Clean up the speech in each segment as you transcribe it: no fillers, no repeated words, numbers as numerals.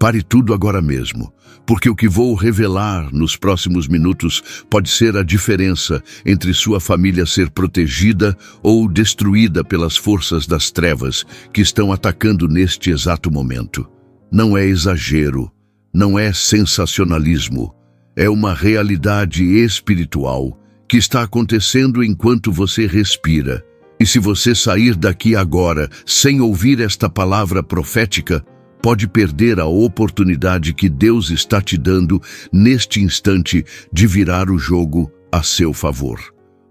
Pare tudo agora mesmo, porque o que vou revelar nos próximos minutos pode ser a diferença entre sua família ser protegida ou destruída pelas forças das trevas que estão atacando neste exato momento. Não é exagero, não é sensacionalismo, é uma realidade espiritual que está acontecendo enquanto você respira. E se você sair daqui agora sem ouvir esta palavra profética, pode perder a oportunidade que Deus está te dando neste instante de virar o jogo a seu favor.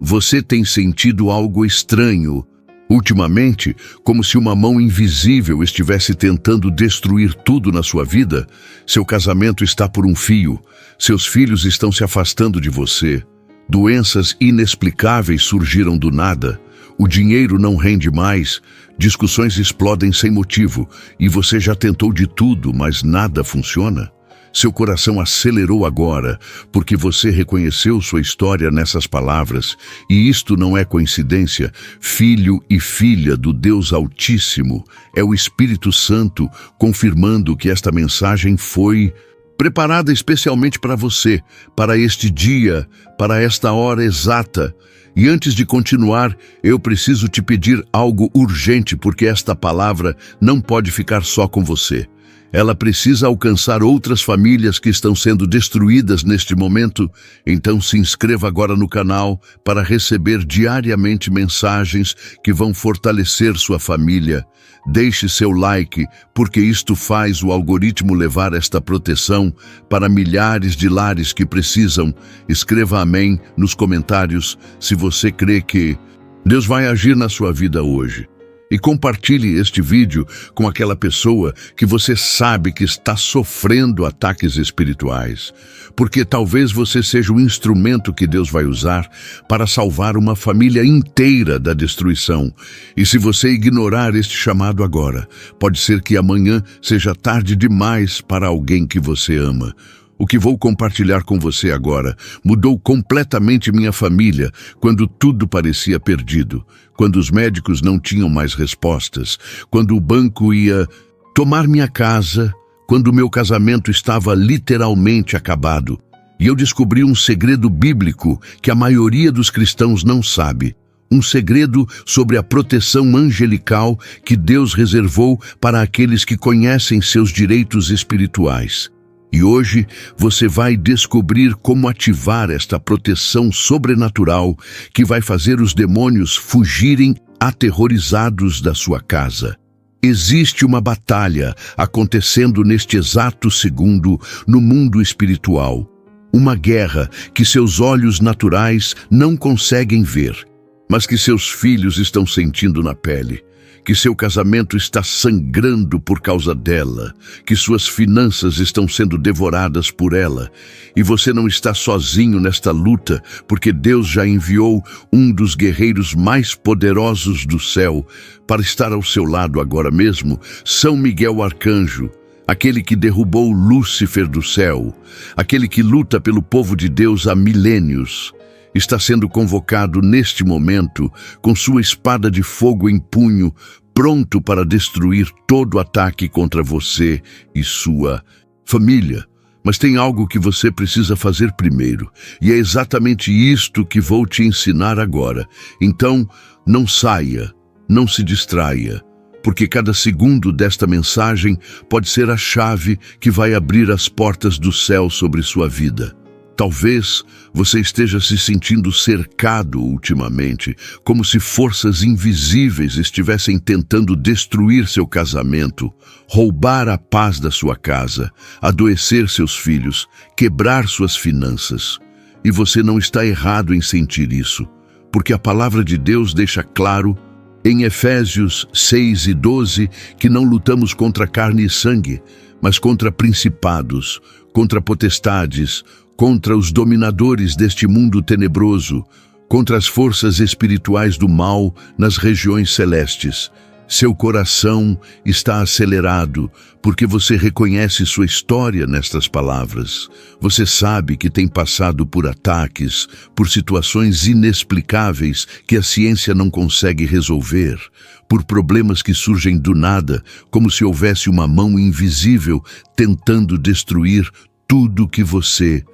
Você tem sentido algo estranho ultimamente, como se uma mão invisível estivesse tentando destruir tudo na sua vida? Seu casamento está por um fio, seus filhos estão se afastando de você, doenças inexplicáveis surgiram do nada, o dinheiro não rende mais, discussões explodem sem motivo e você já tentou de tudo, mas nada funciona? Seu coração acelerou agora, porque você reconheceu sua história nessas palavras, e isto não é coincidência. Filho e filha do Deus Altíssimo, é o Espírito Santo confirmando que esta mensagem foi preparada especialmente para você, para este dia, para esta hora exata. E antes de continuar, eu preciso te pedir algo urgente, porque esta palavra não pode ficar só com você. Ela precisa alcançar outras famílias que estão sendo destruídas neste momento. Então se inscreva agora no canal para receber diariamente mensagens que vão fortalecer sua família. Deixe seu like, porque isto faz o algoritmo levar esta proteção para milhares de lares que precisam. Escreva amém nos comentários se você crê que Deus vai agir na sua vida hoje. E compartilhe este vídeo com aquela pessoa que você sabe que está sofrendo ataques espirituais, porque talvez você seja o instrumento que Deus vai usar para salvar uma família inteira da destruição. E se você ignorar este chamado agora, pode ser que amanhã seja tarde demais para alguém que você ama. O que vou compartilhar com você agora mudou completamente minha família quando tudo parecia perdido, quando os médicos não tinham mais respostas, quando o banco ia tomar minha casa, quando o meu casamento estava literalmente acabado. E eu descobri um segredo bíblico que a maioria dos cristãos não sabe. Um segredo sobre a proteção angelical que Deus reservou para aqueles que conhecem seus direitos espirituais. E hoje você vai descobrir como ativar esta proteção sobrenatural que vai fazer os demônios fugirem aterrorizados da sua casa. Existe uma batalha acontecendo neste exato segundo no mundo espiritual. Uma guerra que seus olhos naturais não conseguem ver, mas que seus filhos estão sentindo na pele. Que seu casamento está sangrando por causa dela, que suas finanças estão sendo devoradas por ela, e você não está sozinho nesta luta, porque Deus já enviou um dos guerreiros mais poderosos do céu para estar ao seu lado agora mesmo, São Miguel Arcanjo, aquele que derrubou Lúcifer do céu, aquele que luta pelo povo de Deus há milênios. Está sendo convocado neste momento com sua espada de fogo em punho, pronto para destruir todo ataque contra você e sua família. Mas tem algo que você precisa fazer primeiro, e é exatamente isto que vou te ensinar agora. Então, não saia, não se distraia, porque cada segundo desta mensagem pode ser a chave que vai abrir as portas do céu sobre sua vida. Talvez você esteja se sentindo cercado ultimamente, como se forças invisíveis estivessem tentando destruir seu casamento, roubar a paz da sua casa, adoecer seus filhos, quebrar suas finanças. E você não está errado em sentir isso, porque a palavra de Deus deixa claro em Efésios 6:12 que não lutamos contra carne e sangue, mas contra principados, contra potestades, contra os dominadores deste mundo tenebroso, contra as forças espirituais do mal nas regiões celestes. Seu coração está acelerado porque você reconhece sua história nestas palavras. Você sabe que tem passado por ataques, por situações inexplicáveis que a ciência não consegue resolver, por problemas que surgem do nada, como se houvesse uma mão invisível tentando destruir tudo que você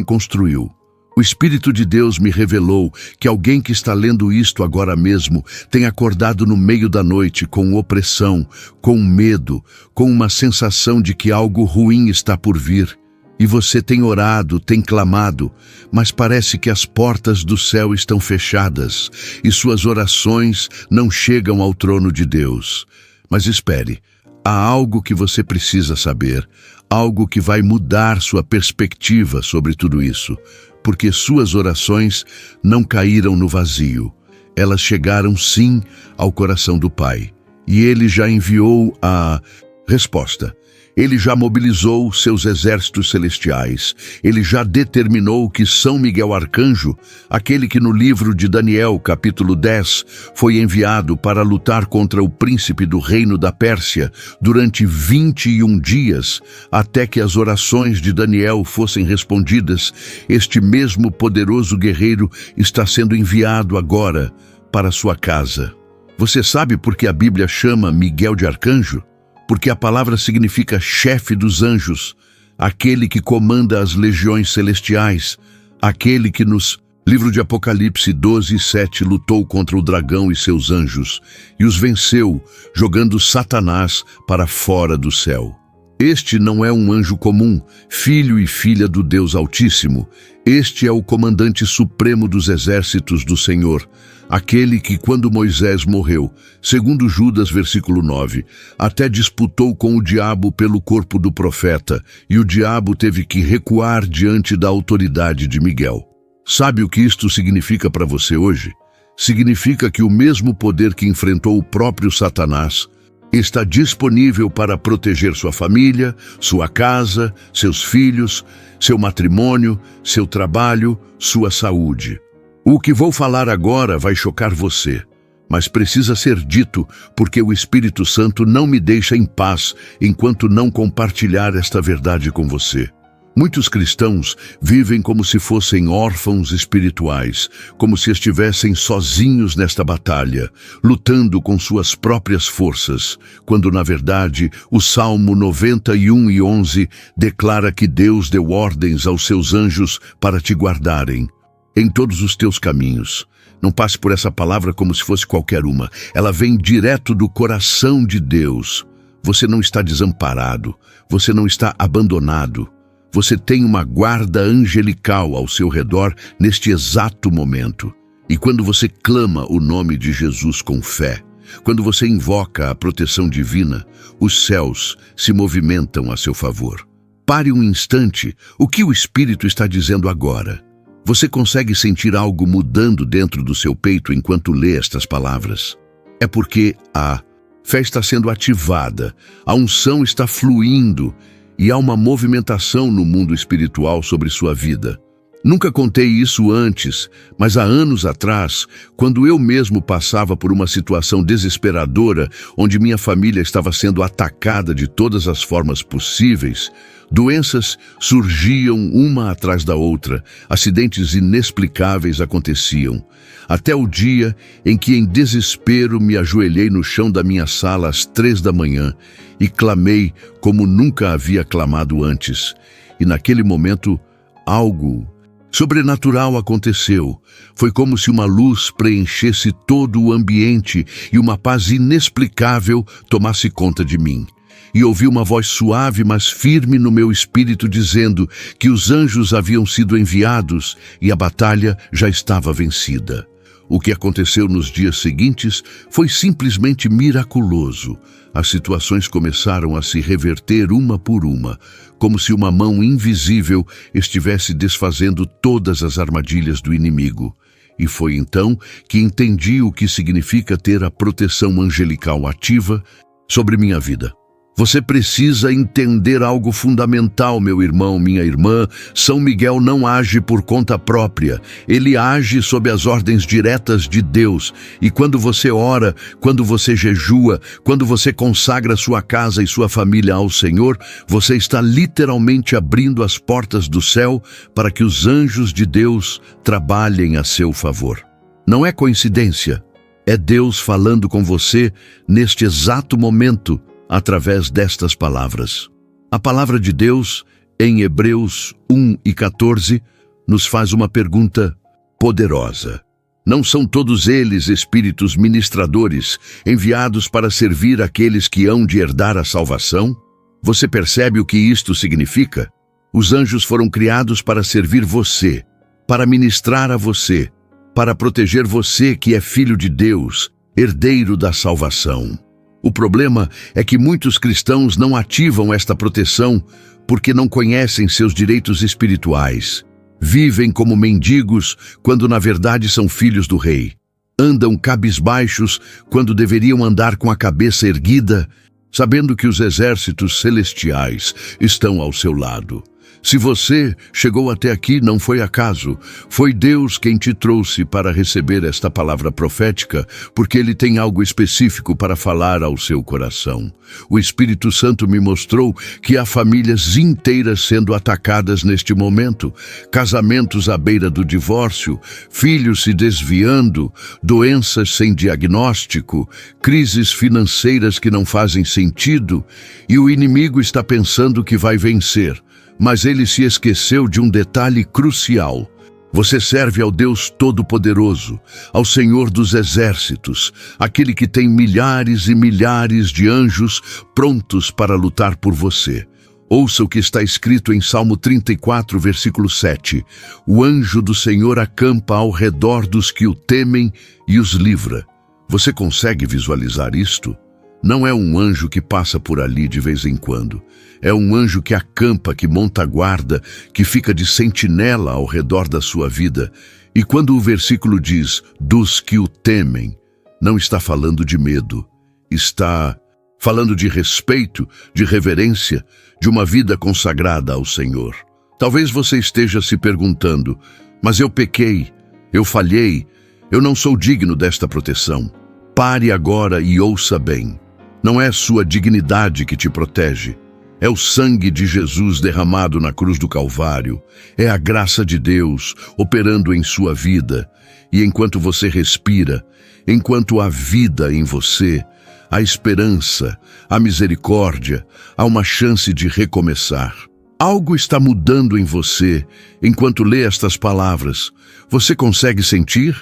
construiu. O Espírito de Deus me revelou que alguém que está lendo isto agora mesmo tem acordado no meio da noite com opressão, com medo, com uma sensação de que algo ruim está por vir. E você tem orado, tem clamado, mas parece que as portas do céu estão fechadas e suas orações não chegam ao trono de Deus. Mas espere, há algo que você precisa saber, algo que vai mudar sua perspectiva sobre tudo isso. Porque suas orações não caíram no vazio. Elas chegaram sim ao coração do Pai. E Ele já enviou a resposta. Ele já mobilizou seus exércitos celestiais. Ele já determinou que São Miguel Arcanjo, aquele que no livro de Daniel, capítulo 10, foi enviado para lutar contra o príncipe do reino da Pérsia durante 21 dias, até que as orações de Daniel fossem respondidas, este mesmo poderoso guerreiro está sendo enviado agora para sua casa. Você sabe por que a Bíblia chama Miguel de arcanjo? Porque a palavra significa chefe dos anjos, aquele que comanda as legiões celestiais, aquele que nos livro de Apocalipse 12:7 lutou contra o dragão e seus anjos e os venceu, jogando Satanás para fora do céu. Este não é um anjo comum, filho e filha do Deus Altíssimo. Este é o comandante supremo dos exércitos do Senhor, aquele que, quando Moisés morreu, segundo Judas, versículo 9, até disputou com o diabo pelo corpo do profeta, e o diabo teve que recuar diante da autoridade de Miguel. Sabe o que isto significa para você hoje? Significa que o mesmo poder que enfrentou o próprio Satanás está disponível para proteger sua família, sua casa, seus filhos, seu matrimônio, seu trabalho, sua saúde. O que vou falar agora vai chocar você, mas precisa ser dito porque o Espírito Santo não me deixa em paz enquanto não compartilhar esta verdade com você. Muitos cristãos vivem como se fossem órfãos espirituais, como se estivessem sozinhos nesta batalha, lutando com suas próprias forças, quando na verdade o Salmo 91:11 declara que Deus deu ordens aos seus anjos para te guardarem em todos os teus caminhos. Não passe por essa palavra como se fosse qualquer uma. Ela vem direto do coração de Deus. Você não está desamparado, você não está abandonado. Você tem uma guarda angelical ao seu redor neste exato momento. E quando você clama o nome de Jesus com fé, quando você invoca a proteção divina, os céus se movimentam a seu favor. Pare um instante, o que o Espírito está dizendo agora? Você consegue sentir algo mudando dentro do seu peito enquanto lê estas palavras? É porque a fé está sendo ativada, a unção está fluindo, e há uma movimentação no mundo espiritual sobre sua vida. Nunca contei isso antes, mas há anos atrás, quando eu mesmo passava por uma situação desesperadora, onde minha família estava sendo atacada de todas as formas possíveis, doenças surgiam uma atrás da outra, acidentes inexplicáveis aconteciam, até o dia em que em desespero me ajoelhei no chão da minha sala às 3 da manhã e clamei como nunca havia clamado antes. E naquele momento, algo sobrenatural aconteceu. Foi como se uma luz preenchesse todo o ambiente e uma paz inexplicável tomasse conta de mim. E ouvi uma voz suave, mas firme no meu espírito dizendo que os anjos haviam sido enviados e a batalha já estava vencida. O que aconteceu nos dias seguintes foi simplesmente miraculoso. As situações começaram a se reverter uma por uma, como se uma mão invisível estivesse desfazendo todas as armadilhas do inimigo. E foi então que entendi o que significa ter a proteção angelical ativa sobre minha vida. Você precisa entender algo fundamental, meu irmão, minha irmã. São Miguel não age por conta própria. Ele age sob as ordens diretas de Deus. E quando você ora, quando você jejua, quando você consagra sua casa e sua família ao Senhor, você está literalmente abrindo as portas do céu para que os anjos de Deus trabalhem a seu favor. Não é coincidência. É Deus falando com você neste exato momento, através destas palavras. A palavra de Deus, em Hebreus 1:14, nos faz uma pergunta poderosa. Não são todos eles espíritos ministradores, enviados para servir aqueles que hão de herdar a salvação? Você percebe o que isto significa? Os anjos foram criados para servir você, para ministrar a você, para proteger você que é filho de Deus, herdeiro da salvação. O problema é que muitos cristãos não ativam esta proteção porque não conhecem seus direitos espirituais. Vivem como mendigos quando na verdade são filhos do Rei. Andam cabisbaixos quando deveriam andar com a cabeça erguida, sabendo que os exércitos celestiais estão ao seu lado. Se você chegou até aqui, não foi acaso. Foi Deus quem te trouxe para receber esta palavra profética, porque Ele tem algo específico para falar ao seu coração. O Espírito Santo me mostrou que há famílias inteiras sendo atacadas neste momento, casamentos à beira do divórcio, filhos se desviando, doenças sem diagnóstico, crises financeiras que não fazem sentido, e o inimigo está pensando que vai vencer. Mas ele se esqueceu de um detalhe crucial. Você serve ao Deus Todo-Poderoso, ao Senhor dos Exércitos, aquele que tem milhares e milhares de anjos prontos para lutar por você. Ouça o que está escrito em Salmo 34, versículo 7. O anjo do Senhor acampa ao redor dos que o temem e os livra. Você consegue visualizar isto? Não é um anjo que passa por ali de vez em quando. É um anjo que acampa, que monta guarda, que fica de sentinela ao redor da sua vida. E quando o versículo diz, dos que o temem, não está falando de medo. Está falando de respeito, de reverência, de uma vida consagrada ao Senhor. Talvez você esteja se perguntando, mas eu pequei, eu falhei, eu não sou digno desta proteção. Pare agora e ouça bem. Não é sua dignidade que te protege. É o sangue de Jesus derramado na cruz do Calvário. É a graça de Deus operando em sua vida. E enquanto você respira, enquanto há vida em você, há esperança, há misericórdia, há uma chance de recomeçar. Algo está mudando em você enquanto lê estas palavras. Você consegue sentir?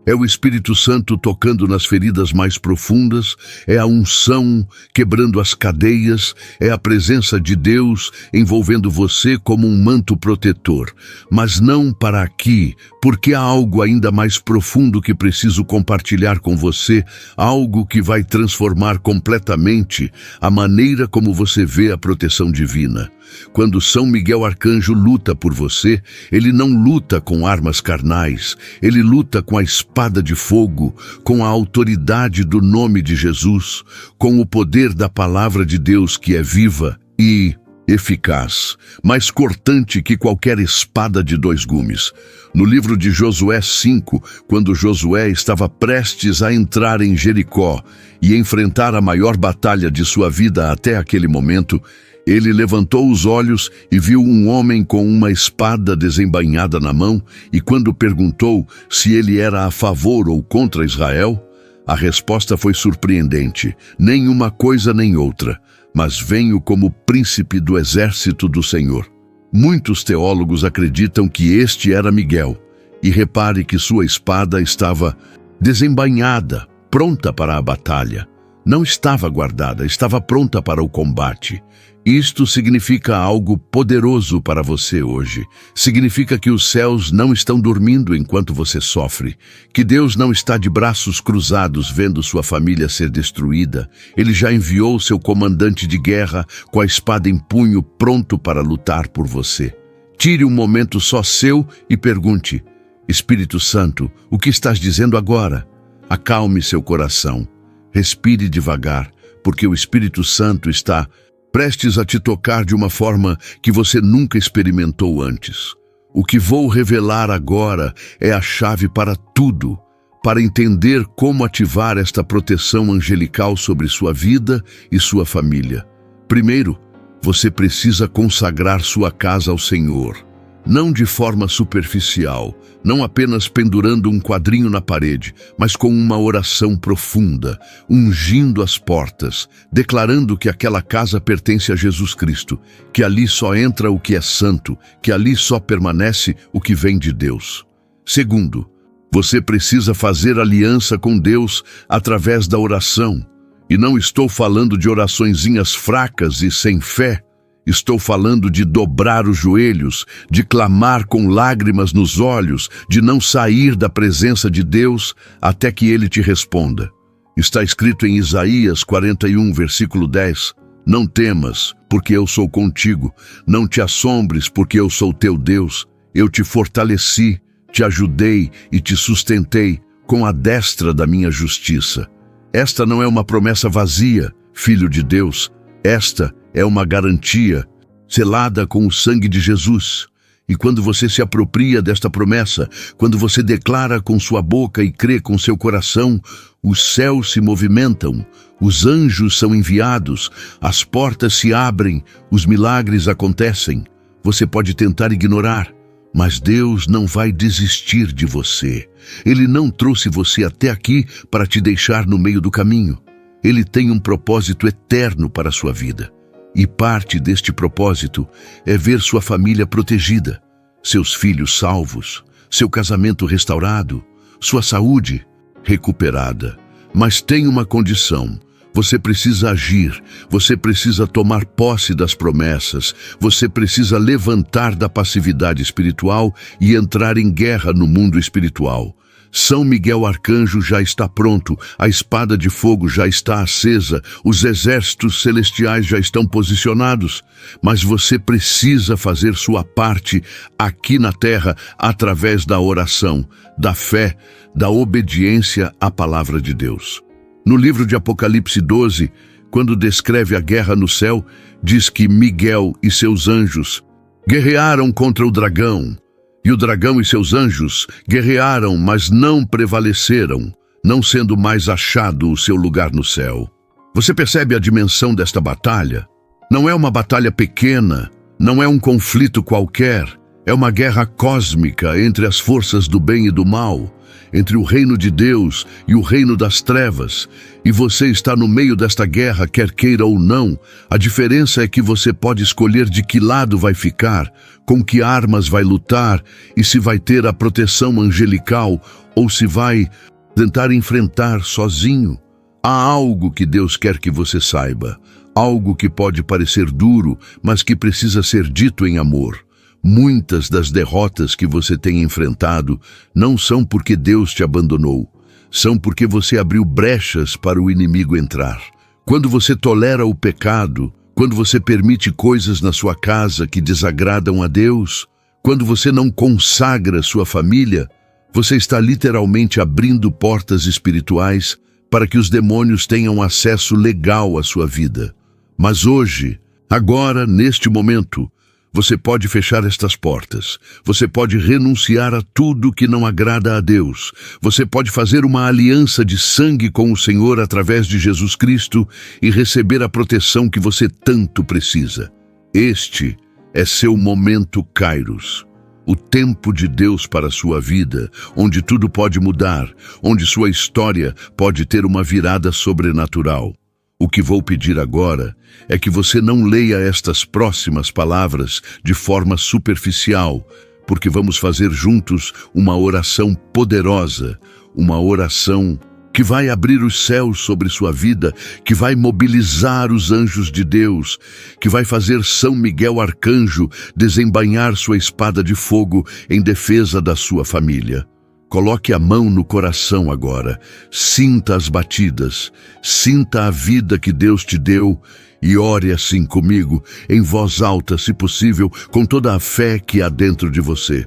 É o Espírito Santo tocando nas feridas mais profundas, é a unção quebrando as cadeias, é a presença de Deus envolvendo você como um manto protetor. Mas não para aqui, porque há algo ainda mais profundo que preciso compartilhar com você, algo que vai transformar completamente a maneira como você vê a proteção divina. Quando São Miguel Arcanjo luta por você, ele não luta com armas carnais, ele luta com a espada de fogo, com a autoridade do nome de Jesus, com o poder da palavra de Deus que é viva e eficaz, mais cortante que qualquer espada de dois gumes. No livro de Josué 5, quando Josué estava prestes a entrar em Jericó e enfrentar a maior batalha de sua vida até aquele momento, ele levantou os olhos e viu um homem com uma espada desembainhada na mão, e quando perguntou se ele era a favor ou contra Israel, a resposta foi surpreendente: nem uma coisa nem outra, mas venho como príncipe do exército do Senhor. Muitos teólogos acreditam que este era Miguel, e repare que sua espada estava desembainhada, pronta para a batalha. Não estava guardada, estava pronta para o combate. Isto significa algo poderoso para você hoje. Significa que os céus não estão dormindo enquanto você sofre, que Deus não está de braços cruzados vendo sua família ser destruída. Ele já enviou seu comandante de guerra com a espada em punho pronto para lutar por você. Tire um momento só seu e pergunte: Espírito Santo, o que estás dizendo agora? Acalme seu coração. Respire devagar, porque o Espírito Santo está prestes a te tocar de uma forma que você nunca experimentou antes. O que vou revelar agora é a chave para tudo, para entender como ativar esta proteção angelical sobre sua vida e sua família. Primeiro, você precisa consagrar sua casa ao Senhor. Não de forma superficial, não apenas pendurando um quadrinho na parede, mas com uma oração profunda, ungindo as portas, declarando que aquela casa pertence a Jesus Cristo, que ali só entra o que é santo, que ali só permanece o que vem de Deus. Segundo, você precisa fazer aliança com Deus através da oração. E não estou falando de oraçõezinhas fracas e sem fé. Estou falando de dobrar os joelhos, de clamar com lágrimas nos olhos, de não sair da presença de Deus até que Ele te responda. Está escrito em Isaías 41, versículo 10, Não temas, porque eu sou contigo. Não te assombres, porque eu sou teu Deus. Eu te fortaleci, te ajudei e te sustentei com a destra da minha justiça. Esta não é uma promessa vazia, filho de Deus. Esta é uma garantia, selada com o sangue de Jesus. E quando você se apropria desta promessa, quando você declara com sua boca e crê com seu coração, os céus se movimentam, os anjos são enviados, as portas se abrem, os milagres acontecem. Você pode tentar ignorar, mas Deus não vai desistir de você. Ele não trouxe você até aqui para te deixar no meio do caminho. Ele tem um propósito eterno para a sua vida. E parte deste propósito é ver sua família protegida, seus filhos salvos, seu casamento restaurado, sua saúde recuperada. Mas tem uma condição. Você precisa agir, você precisa tomar posse das promessas, você precisa levantar da passividade espiritual e entrar em guerra no mundo espiritual. São Miguel Arcanjo já está pronto, a espada de fogo já está acesa, os exércitos celestiais já estão posicionados, mas você precisa fazer sua parte aqui na terra através da oração, da fé, da obediência à palavra de Deus. No livro de Apocalipse 12, quando descreve a guerra no céu, diz que Miguel e seus anjos guerrearam contra o dragão, e o dragão e seus anjos guerrearam, mas não prevaleceram, não sendo mais achado o seu lugar no céu. Você percebe a dimensão desta batalha? Não é uma batalha pequena, não é um conflito qualquer, é uma guerra cósmica entre as forças do bem e do mal, entre o reino de Deus e o reino das trevas, e você está no meio desta guerra, quer queira ou não. A diferença é que você pode escolher de que lado vai ficar, com que armas vai lutar, e se vai ter a proteção angelical, ou se vai tentar enfrentar sozinho. Há algo que Deus quer que você saiba, algo que pode parecer duro, mas que precisa ser dito em amor. Muitas das derrotas que você tem enfrentado não são porque Deus te abandonou, são porque você abriu brechas para o inimigo entrar. Quando você tolera o pecado, quando você permite coisas na sua casa que desagradam a Deus, quando você não consagra sua família, você está literalmente abrindo portas espirituais para que os demônios tenham acesso legal à sua vida. Mas hoje, agora, neste momento, você pode fechar estas portas, você pode renunciar a tudo que não agrada a Deus, você pode fazer uma aliança de sangue com o Senhor através de Jesus Cristo e receber a proteção que você tanto precisa. Este é seu momento Kairos, o tempo de Deus para a sua vida, onde tudo pode mudar, onde sua história pode ter uma virada sobrenatural. O que vou pedir agora é que você não leia estas próximas palavras de forma superficial, porque vamos fazer juntos uma oração poderosa, uma oração que vai abrir os céus sobre sua vida, que vai mobilizar os anjos de Deus, que vai fazer São Miguel Arcanjo desembainhar sua espada de fogo em defesa da sua família. Coloque a mão no coração agora, sinta as batidas, sinta a vida que Deus te deu e ore assim comigo, em voz alta, se possível, com toda a fé que há dentro de você.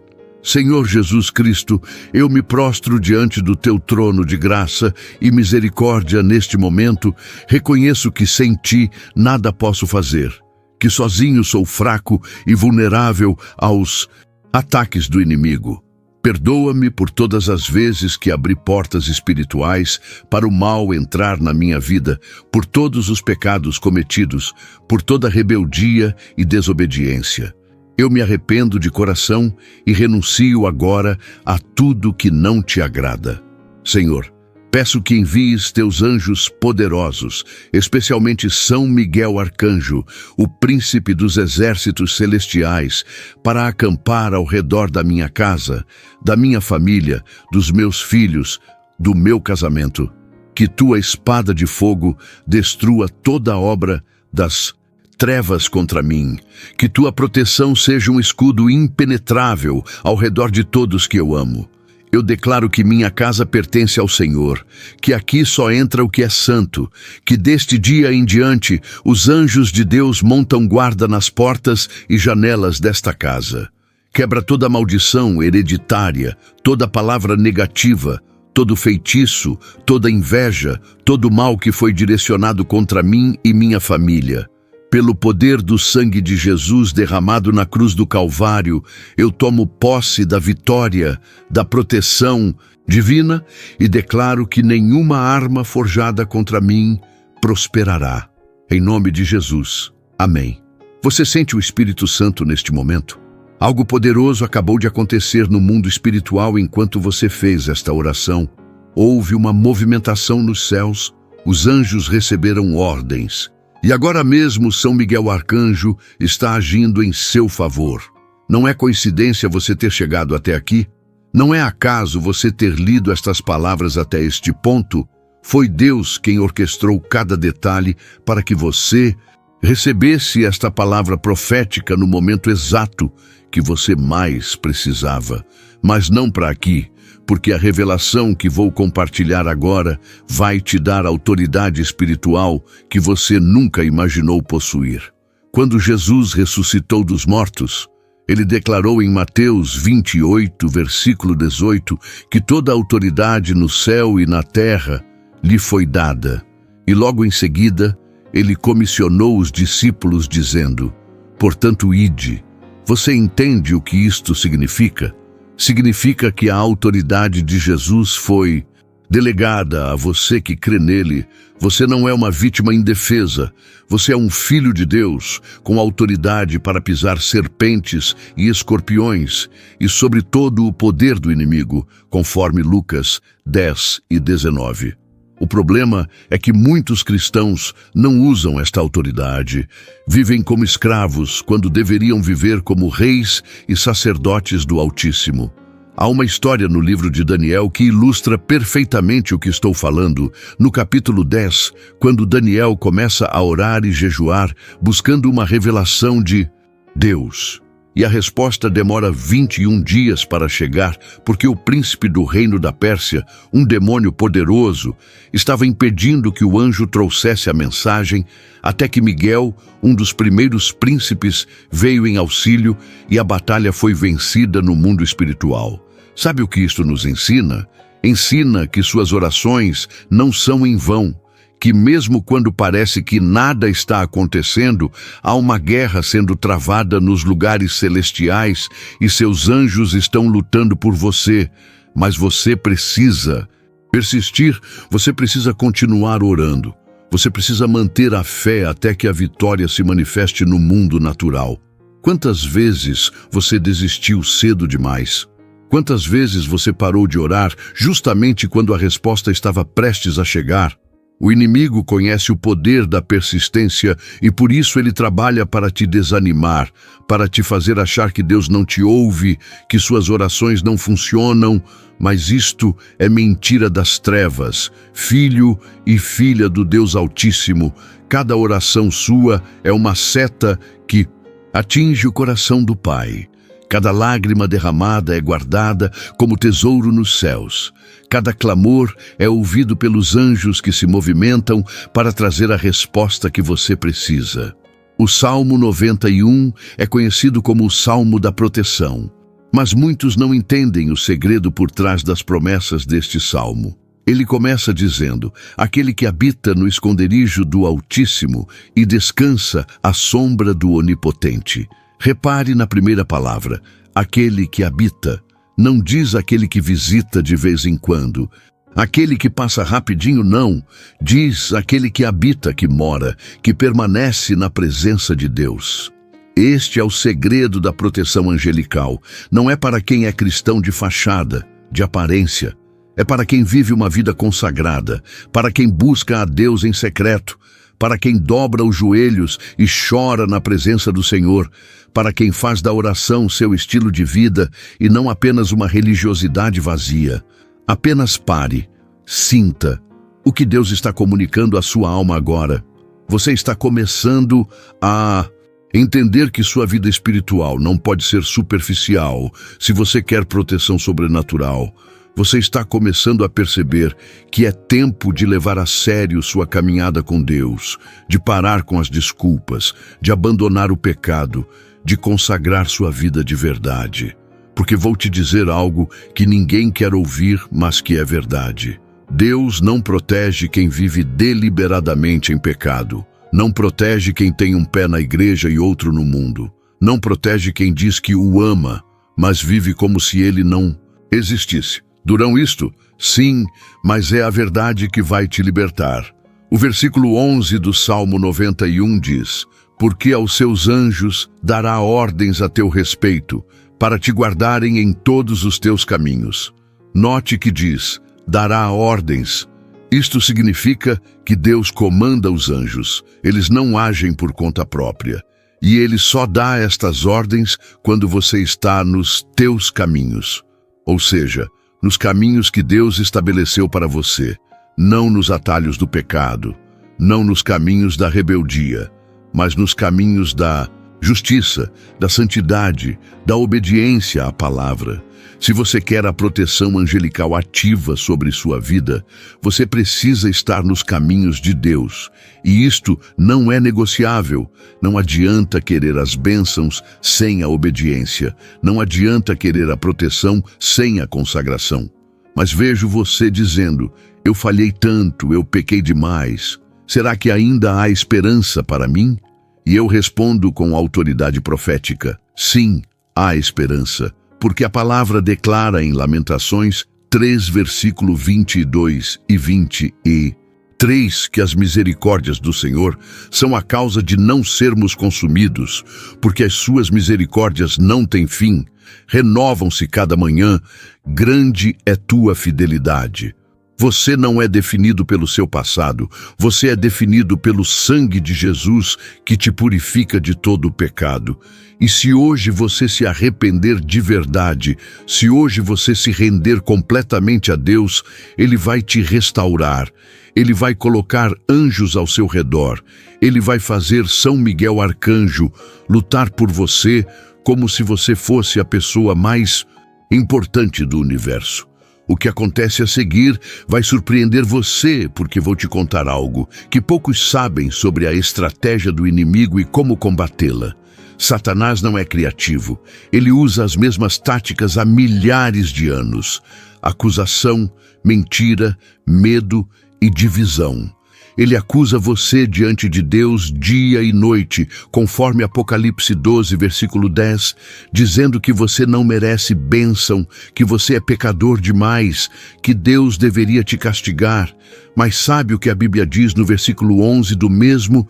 Senhor Jesus Cristo, eu me prostro diante do teu trono de graça e misericórdia neste momento. Reconheço que sem ti nada posso fazer, que sozinho sou fraco e vulnerável aos ataques do inimigo. Perdoa-me por todas as vezes que abri portas espirituais para o mal entrar na minha vida, por todos os pecados cometidos, por toda rebeldia e desobediência. Eu me arrependo de coração e renuncio agora a tudo que não te agrada. Senhor, peço que envies teus anjos poderosos, especialmente São Miguel Arcanjo, o príncipe dos exércitos celestiais, para acampar ao redor da minha casa, da minha família, dos meus filhos, do meu casamento. Que tua espada de fogo destrua toda a obra das trevas contra mim. Que tua proteção seja um escudo impenetrável ao redor de todos que eu amo. Eu declaro que minha casa pertence ao Senhor, que aqui só entra o que é santo, que deste dia em diante os anjos de Deus montam guarda nas portas e janelas desta casa. Quebra toda maldição hereditária, toda palavra negativa, todo feitiço, toda inveja, todo mal que foi direcionado contra mim e minha família. Pelo poder do sangue de Jesus derramado na cruz do Calvário, eu tomo posse da vitória, da proteção divina e declaro que nenhuma arma forjada contra mim prosperará. Em nome de Jesus. Amém. Você sente o Espírito Santo neste momento? Algo poderoso acabou de acontecer no mundo espiritual enquanto você fez esta oração. Houve uma movimentação nos céus, os anjos receberam ordens. E agora mesmo São Miguel Arcanjo está agindo em seu favor. Não é coincidência você ter chegado até aqui? Não é acaso você ter lido estas palavras até este ponto? Foi Deus quem orquestrou cada detalhe para que você recebesse esta palavra profética no momento exato que você mais precisava. Mas não para aqui, porque a revelação que vou compartilhar agora vai te dar autoridade espiritual que você nunca imaginou possuir. Quando Jesus ressuscitou dos mortos, ele declarou em Mateus 28, versículo 18, que toda a autoridade no céu e na terra lhe foi dada. E logo em seguida, ele comissionou os discípulos dizendo: portanto, ide. Você entende o que isto significa? Significa que a autoridade de Jesus foi delegada a você que crê nele. Você não é uma vítima indefesa. Você é um filho de Deus, com autoridade para pisar serpentes e escorpiões e sobre todo o poder do inimigo, conforme Lucas 10 e 19. O problema é que muitos cristãos não usam esta autoridade. Vivem como escravos quando deveriam viver como reis e sacerdotes do Altíssimo. Há uma história no livro de Daniel que ilustra perfeitamente o que estou falando. No capítulo 10, quando Daniel começa a orar e jejuar, buscando uma revelação de Deus. E a resposta demora 21 dias para chegar, porque o príncipe do reino da Pérsia, um demônio poderoso, estava impedindo que o anjo trouxesse a mensagem, até que Miguel, um dos primeiros príncipes, veio em auxílio e a batalha foi vencida no mundo espiritual. Sabe o que isto nos ensina? Ensina que suas orações não são em vão, que mesmo quando parece que nada está acontecendo, há uma guerra sendo travada nos lugares celestiais e seus anjos estão lutando por você. Mas você precisa persistir, você precisa continuar orando. Você precisa manter a fé até que a vitória se manifeste no mundo natural. Quantas vezes você desistiu cedo demais? Quantas vezes você parou de orar justamente quando a resposta estava prestes a chegar? O inimigo conhece o poder da persistência e por isso ele trabalha para te desanimar, para te fazer achar que Deus não te ouve, que suas orações não funcionam, mas isto é mentira das trevas. Filho e filha do Deus Altíssimo, cada oração sua é uma seta que atinge o coração do Pai. Cada lágrima derramada é guardada como tesouro nos céus. Cada clamor é ouvido pelos anjos que se movimentam para trazer a resposta que você precisa. O Salmo 91 é conhecido como o Salmo da Proteção. Mas muitos não entendem o segredo por trás das promessas deste salmo. Ele começa dizendo: aquele que habita no esconderijo do Altíssimo e descansa à sombra do Onipotente. Repare na primeira palavra, aquele que habita. Não diz aquele que visita de vez em quando. Aquele que passa rapidinho, não. Diz aquele que habita, que mora, que permanece na presença de Deus. Este é o segredo da proteção angelical. Não é para quem é cristão de fachada, de aparência. É para quem vive uma vida consagrada, para quem busca a Deus em secreto, para quem dobra os joelhos e chora na presença do Senhor, para quem faz da oração seu estilo de vida e não apenas uma religiosidade vazia. Apenas pare, sinta o que Deus está comunicando à sua alma agora. Você está começando a entender que sua vida espiritual não pode ser superficial se você quer proteção sobrenatural. Você está começando a perceber que é tempo de levar a sério sua caminhada com Deus, de parar com as desculpas, de abandonar o pecado, de consagrar sua vida de verdade. Porque vou te dizer algo que ninguém quer ouvir, mas que é verdade. Deus não protege quem vive deliberadamente em pecado. Não protege quem tem um pé na igreja e outro no mundo. Não protege quem diz que o ama, mas vive como se ele não existisse. Durão isto? Sim, mas é a verdade que vai te libertar. O versículo 11 do Salmo 91 diz: porque aos seus anjos dará ordens a teu respeito, para te guardarem em todos os teus caminhos. Note que diz, dará ordens. Isto significa que Deus comanda os anjos. Eles não agem por conta própria. E Ele só dá estas ordens quando você está nos teus caminhos. Ou seja, nos caminhos que Deus estabeleceu para você, não nos atalhos do pecado, não nos caminhos da rebeldia, mas nos caminhos da justiça, da santidade, da obediência à palavra. Se você quer a proteção angelical ativa sobre sua vida, você precisa estar nos caminhos de Deus. E isto não é negociável. Não adianta querer as bênçãos sem a obediência. Não adianta querer a proteção sem a consagração. Mas vejo você dizendo, eu falhei tanto, eu pequei demais. Será que ainda há esperança para mim? E eu respondo com autoridade profética, sim, há esperança. Porque a palavra declara em Lamentações 3, versículo 22 e 23, que as misericórdias do Senhor são a causa de não sermos consumidos, porque as suas misericórdias não têm fim, renovam-se cada manhã, grande é tua fidelidade. Você não é definido pelo seu passado, você é definido pelo sangue de Jesus que te purifica de todo o pecado. E se hoje você se arrepender de verdade, se hoje você se render completamente a Deus, Ele vai te restaurar, Ele vai colocar anjos ao seu redor, Ele vai fazer São Miguel Arcanjo lutar por você como se você fosse a pessoa mais importante do universo. O que acontece a seguir vai surpreender você, porque vou te contar algo que poucos sabem sobre a estratégia do inimigo e como combatê-la. Satanás não é criativo. Ele usa as mesmas táticas há milhares de anos. Acusação, mentira, medo e divisão. Ele acusa você diante de Deus dia e noite, conforme Apocalipse 12, versículo 10, dizendo que você não merece bênção, que você é pecador demais, que Deus deveria te castigar. Mas sabe o que a Bíblia diz no versículo 11 do mesmo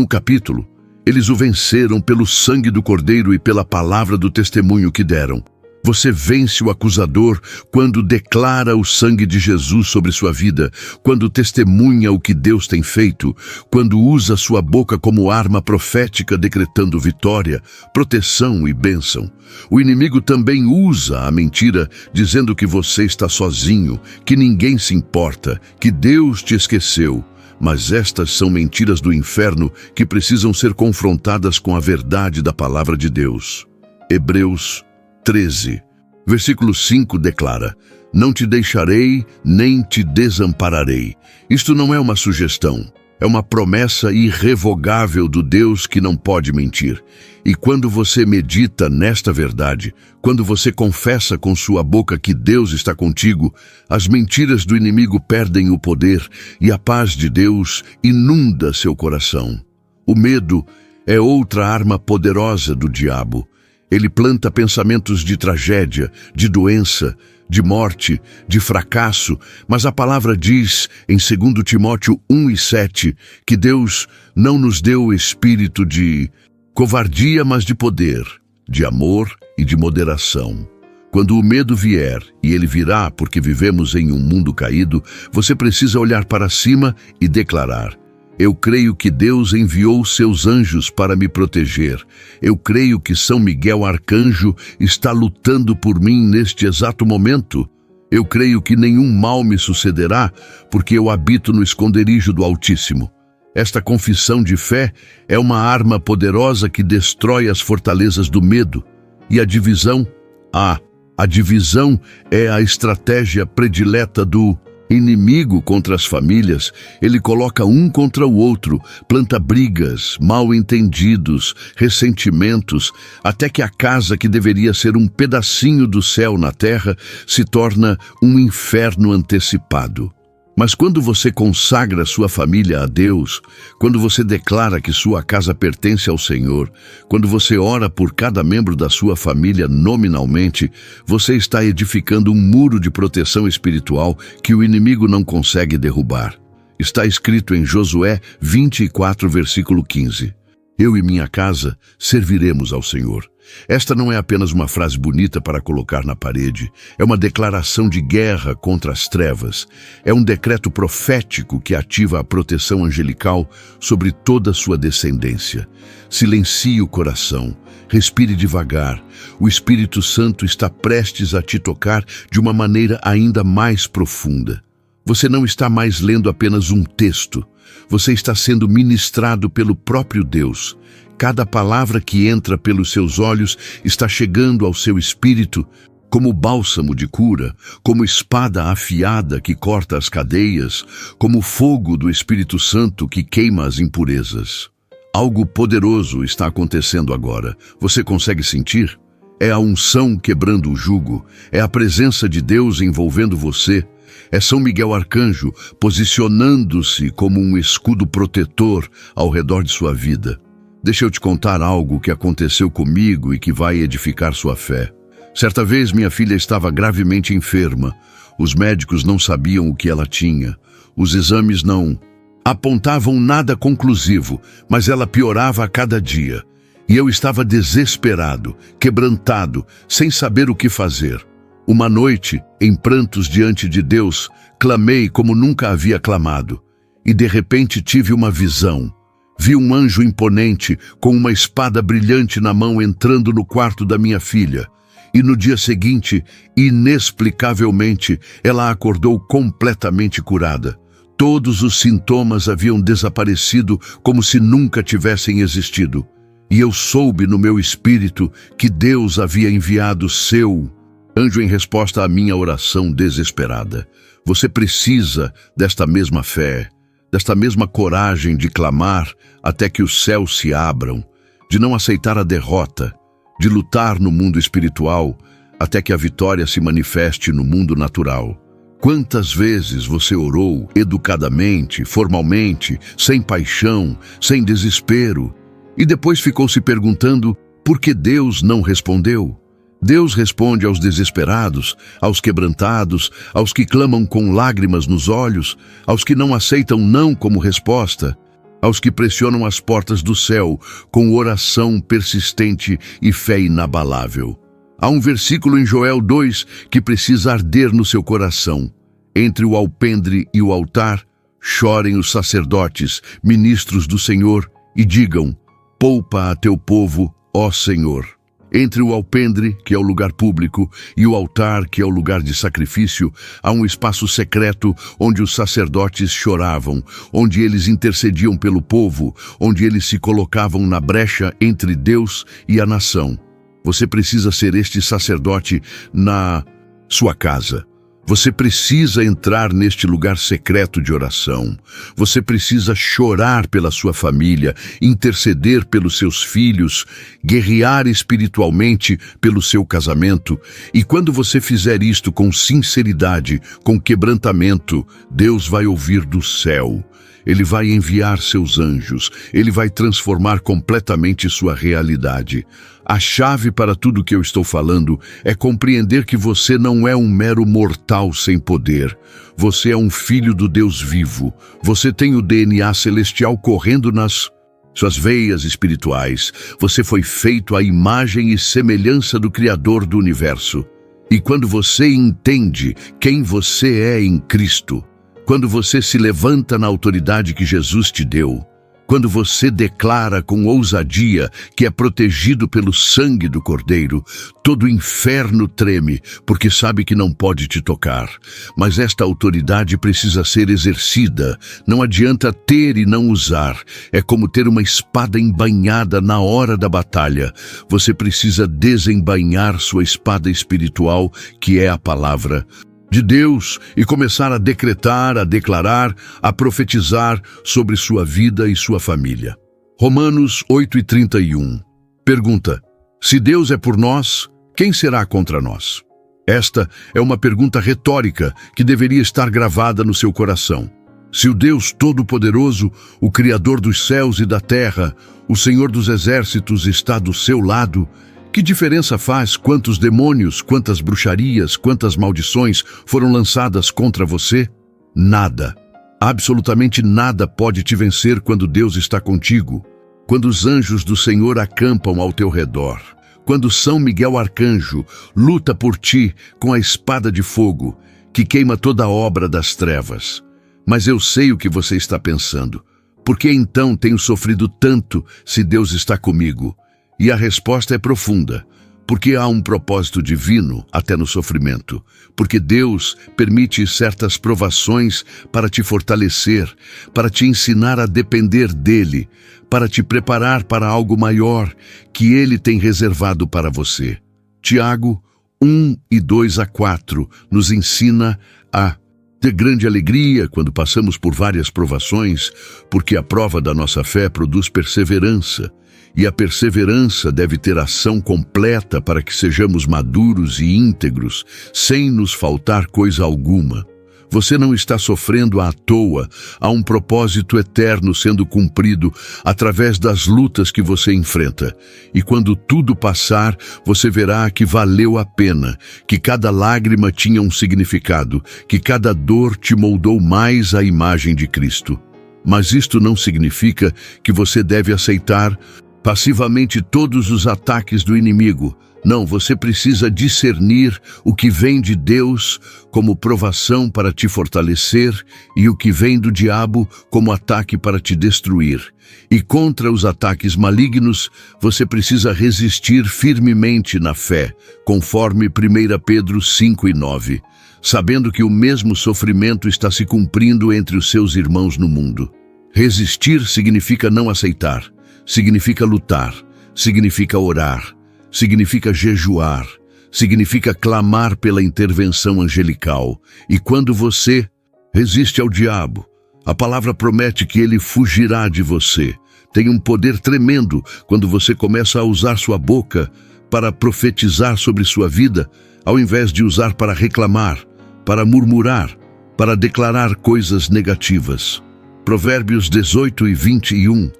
capítulo? Eles o venceram pelo sangue do Cordeiro e pela palavra do testemunho que deram. Você vence o acusador quando declara o sangue de Jesus sobre sua vida, quando testemunha o que Deus tem feito, quando usa sua boca como arma profética decretando vitória, proteção e bênção. O inimigo também usa a mentira dizendo que você está sozinho, que ninguém se importa, que Deus te esqueceu. Mas estas são mentiras do inferno que precisam ser confrontadas com a verdade da palavra de Deus. Hebreus 13, versículo 5 declara, não te deixarei nem te desampararei. Isto não é uma sugestão, É uma promessa irrevogável do Deus que não pode mentir. E quando você medita nesta verdade, quando você confessa com sua boca que Deus está contigo, as mentiras do inimigo perdem o poder e a paz de Deus inunda seu coração. O medo é outra arma poderosa do diabo. Ele planta pensamentos de tragédia, de doença, de morte, de fracasso, mas a palavra diz, em 2 Timóteo 1:7, que Deus não nos deu o espírito de covardia, mas de poder, de amor e de moderação. Quando o medo vier, e ele virá porque vivemos em um mundo caído, você precisa olhar para cima e declarar: eu creio que Deus enviou seus anjos para me proteger. Eu creio que São Miguel Arcanjo está lutando por mim neste exato momento. Eu creio que nenhum mal me sucederá, porque eu habito no esconderijo do Altíssimo. Esta confissão de fé é uma arma poderosa que destrói as fortalezas do medo. E a divisão? A divisão é a estratégia predileta do inimigo contra as famílias. Ele coloca um contra o outro, planta brigas, mal-entendidos, ressentimentos, até que a casa que deveria ser um pedacinho do céu na terra se torna um inferno antecipado. Mas quando você consagra sua família a Deus, quando você declara que sua casa pertence ao Senhor, quando você ora por cada membro da sua família nominalmente, você está edificando um muro de proteção espiritual que o inimigo não consegue derrubar. Está escrito em Josué 24, versículo 15. Eu e minha casa serviremos ao Senhor. Esta não é apenas uma frase bonita para colocar na parede. É uma declaração de guerra contra as trevas. É um decreto profético que ativa a proteção angelical sobre toda a sua descendência. Silencie o coração. Respire devagar. O Espírito Santo está prestes a te tocar de uma maneira ainda mais profunda. Você não está mais lendo apenas um texto. Você está sendo ministrado pelo próprio Deus. Cada palavra que entra pelos seus olhos está chegando ao seu espírito como bálsamo de cura, como espada afiada que corta as cadeias, como fogo do Espírito Santo que queima as impurezas. Algo poderoso está acontecendo agora. Você consegue sentir? É a unção quebrando o jugo, é a presença de Deus envolvendo você. É São Miguel Arcanjo posicionando-se como um escudo protetor ao redor de sua vida. Deixa eu te contar algo que aconteceu comigo e que vai edificar sua fé. Certa vez minha filha estava gravemente enferma. Os médicos não sabiam o que ela tinha. Os exames não apontavam nada conclusivo, mas ela piorava a cada dia. E eu estava desesperado, quebrantado, sem saber o que fazer. Uma noite, em prantos diante de Deus, clamei como nunca havia clamado. E de repente tive uma visão. Vi um anjo imponente com uma espada brilhante na mão entrando no quarto da minha filha. E no dia seguinte, inexplicavelmente, ela acordou completamente curada. Todos os sintomas haviam desaparecido como se nunca tivessem existido. E eu soube no meu espírito que Deus havia enviado seu anjo em resposta à minha oração desesperada. Você precisa desta mesma fé, desta mesma coragem de clamar até que os céus se abram, de não aceitar a derrota, de lutar no mundo espiritual até que a vitória se manifeste no mundo natural. Quantas vezes você orou educadamente, formalmente, sem paixão, sem desespero, e depois ficou se perguntando por que Deus não respondeu? Deus responde aos desesperados, aos quebrantados, aos que clamam com lágrimas nos olhos, aos que não aceitam não como resposta, aos que pressionam as portas do céu com oração persistente e fé inabalável. Há um versículo em Joel 2 que precisa arder no seu coração. Entre o alpendre e o altar, chorem os sacerdotes, ministros do Senhor, e digam: poupa a teu povo, ó Senhor. Entre o alpendre, que é o lugar público, e o altar, que é o lugar de sacrifício, há um espaço secreto onde os sacerdotes choravam, onde eles intercediam pelo povo, onde eles se colocavam na brecha entre Deus e a nação. Você precisa ser este sacerdote na sua casa. Você precisa entrar neste lugar secreto de oração. Você precisa chorar pela sua família, interceder pelos seus filhos, guerrear espiritualmente pelo seu casamento. E quando você fizer isto com sinceridade, com quebrantamento, Deus vai ouvir do céu. Ele vai enviar seus anjos. Ele vai transformar completamente sua realidade. A chave para tudo que eu estou falando é compreender que você não é um mero mortal sem poder. Você é um filho do Deus vivo. Você tem o DNA celestial correndo nas suas veias espirituais. Você foi feito à imagem e semelhança do Criador do universo. E quando você entende quem você é em Cristo, quando você se levanta na autoridade que Jesus te deu, quando você declara com ousadia que é protegido pelo sangue do Cordeiro, todo o inferno treme, porque sabe que não pode te tocar. Mas esta autoridade precisa ser exercida. Não adianta ter e não usar. É como ter uma espada embainhada na hora da batalha. Você precisa desembainhar sua espada espiritual, que é a palavra de Deus, e começar a decretar, a declarar, a profetizar sobre sua vida e sua família. Romanos 8:31. Pergunta: se Deus é por nós, quem será contra nós? Esta é uma pergunta retórica que deveria estar gravada no seu coração. Se o Deus Todo-Poderoso, o Criador dos céus e da terra, o Senhor dos exércitos está do seu lado, que diferença faz quantos demônios, quantas bruxarias, quantas maldições foram lançadas contra você? Nada. Absolutamente nada pode te vencer quando Deus está contigo. Quando os anjos do Senhor acampam ao teu redor. Quando São Miguel Arcanjo luta por ti com a espada de fogo, que queima toda a obra das trevas. Mas eu sei o que você está pensando. Por que então tenho sofrido tanto se Deus está comigo? E a resposta é profunda, porque há um propósito divino até no sofrimento, porque Deus permite certas provações para te fortalecer, para te ensinar a depender dEle, para te preparar para algo maior que Ele tem reservado para você. Tiago 1:2-4 nos ensina a ter grande alegria quando passamos por várias provações, porque a prova da nossa fé produz perseverança. E a perseverança deve ter ação completa para que sejamos maduros e íntegros, sem nos faltar coisa alguma. Você não está sofrendo à toa, há um propósito eterno sendo cumprido através das lutas que você enfrenta. E quando tudo passar, você verá que valeu a pena, que cada lágrima tinha um significado, que cada dor te moldou mais à imagem de Cristo. Mas isto não significa que você deve aceitar passivamente todos os ataques do inimigo. Não, você precisa discernir o que vem de Deus como provação para te fortalecer e o que vem do diabo como ataque para te destruir. E contra os ataques malignos, você precisa resistir firmemente na fé, conforme 1 Pedro 5:9, sabendo que o mesmo sofrimento está se cumprindo entre os seus irmãos no mundo. Resistir significa não aceitar. Significa lutar, significa orar, significa jejuar, significa clamar pela intervenção angelical. E quando você resiste ao diabo, a palavra promete que ele fugirá de você. Tem um poder tremendo quando você começa a usar sua boca para profetizar sobre sua vida, ao invés de usar para reclamar, para murmurar, para declarar coisas negativas. Provérbios 18:21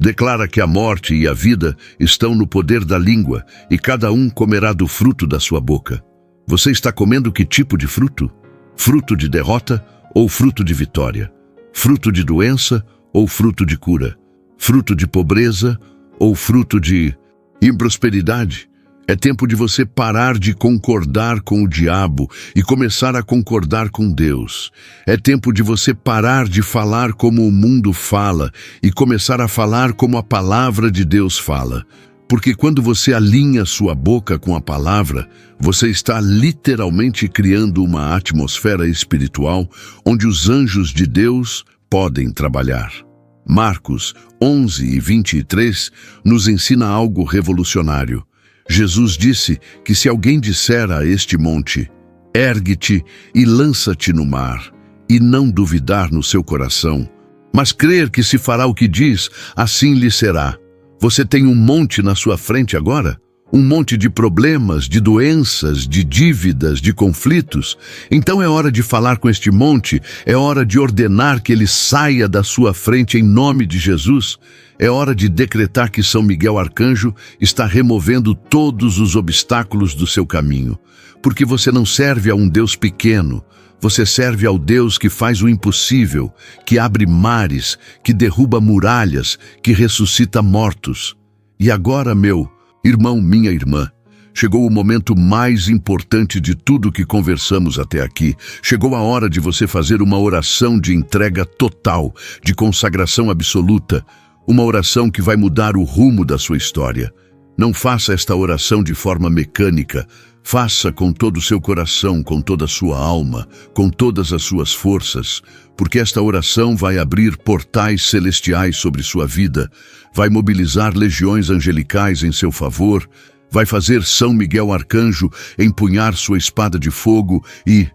declara que a morte e a vida estão no poder da língua, e cada um comerá do fruto da sua boca. Você está comendo que tipo de fruto? Fruto de derrota ou fruto de vitória? Fruto de doença ou fruto de cura? Fruto de pobreza ou fruto de improsperidade? É tempo de você parar de concordar com o diabo e começar a concordar com Deus. É tempo de você parar de falar como o mundo fala e começar a falar como a palavra de Deus fala. Porque quando você alinha sua boca com a palavra, você está literalmente criando uma atmosfera espiritual onde os anjos de Deus podem trabalhar. Marcos 11:23 nos ensina algo revolucionário. Jesus disse que se alguém disser a este monte, Ergue-te e lança-te no mar, e não duvidar no seu coração, mas crer que se fará o que diz, assim lhe será. Você tem um monte na sua frente agora? Um monte de problemas, de doenças, de dívidas, de conflitos? Então é hora de falar com este monte, é hora de ordenar que ele saia da sua frente em nome de Jesus. É hora de decretar que São Miguel Arcanjo está removendo todos os obstáculos do seu caminho. Porque você não serve a um Deus pequeno, você serve ao Deus que faz o impossível, que abre mares, que derruba muralhas, que ressuscita mortos. E agora, meu irmão, minha irmã, chegou o momento mais importante de tudo que conversamos até aqui. Chegou a hora de você fazer uma oração de entrega total, de consagração absoluta, uma oração que vai mudar o rumo da sua história. Não faça esta oração de forma mecânica. Faça com todo o seu coração, com toda a sua alma, com todas as suas forças, porque esta oração vai abrir portais celestiais sobre sua vida, vai mobilizar legiões angelicais em seu favor, vai fazer São Miguel Arcanjo empunhar sua espada de fogo e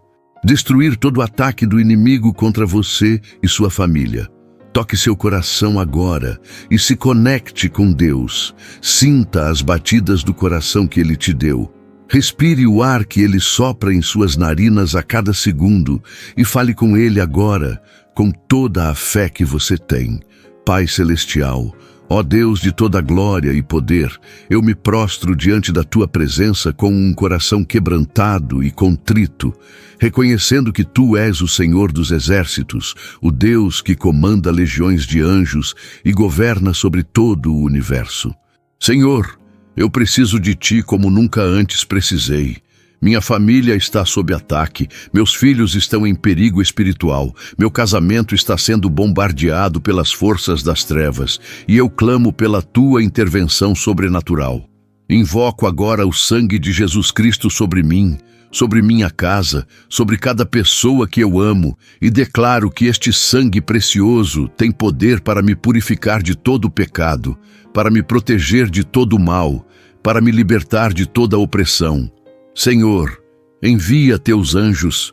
destruir todo o ataque do inimigo contra você e sua família. Toque seu coração agora e se conecte com Deus. Sinta as batidas do coração que Ele te deu. Respire o ar que Ele sopra em suas narinas a cada segundo e fale com Ele agora, com toda a fé que você tem. Pai Celestial, ó Deus de toda glória e poder, eu me prostro diante da Tua presença com um coração quebrantado e contrito, reconhecendo que Tu és o Senhor dos exércitos, o Deus que comanda legiões de anjos e governa sobre todo o universo. Senhor, eu preciso de Ti como nunca antes precisei. Minha família está sob ataque, meus filhos estão em perigo espiritual, meu casamento está sendo bombardeado pelas forças das trevas, e eu clamo pela Tua intervenção sobrenatural. Invoco agora o sangue de Jesus Cristo sobre mim, sobre minha casa, sobre cada pessoa que eu amo, e declaro que este sangue precioso tem poder para me purificar de todo o pecado, para me proteger de todo o mal, para me libertar de toda a opressão. Senhor, envia Teus anjos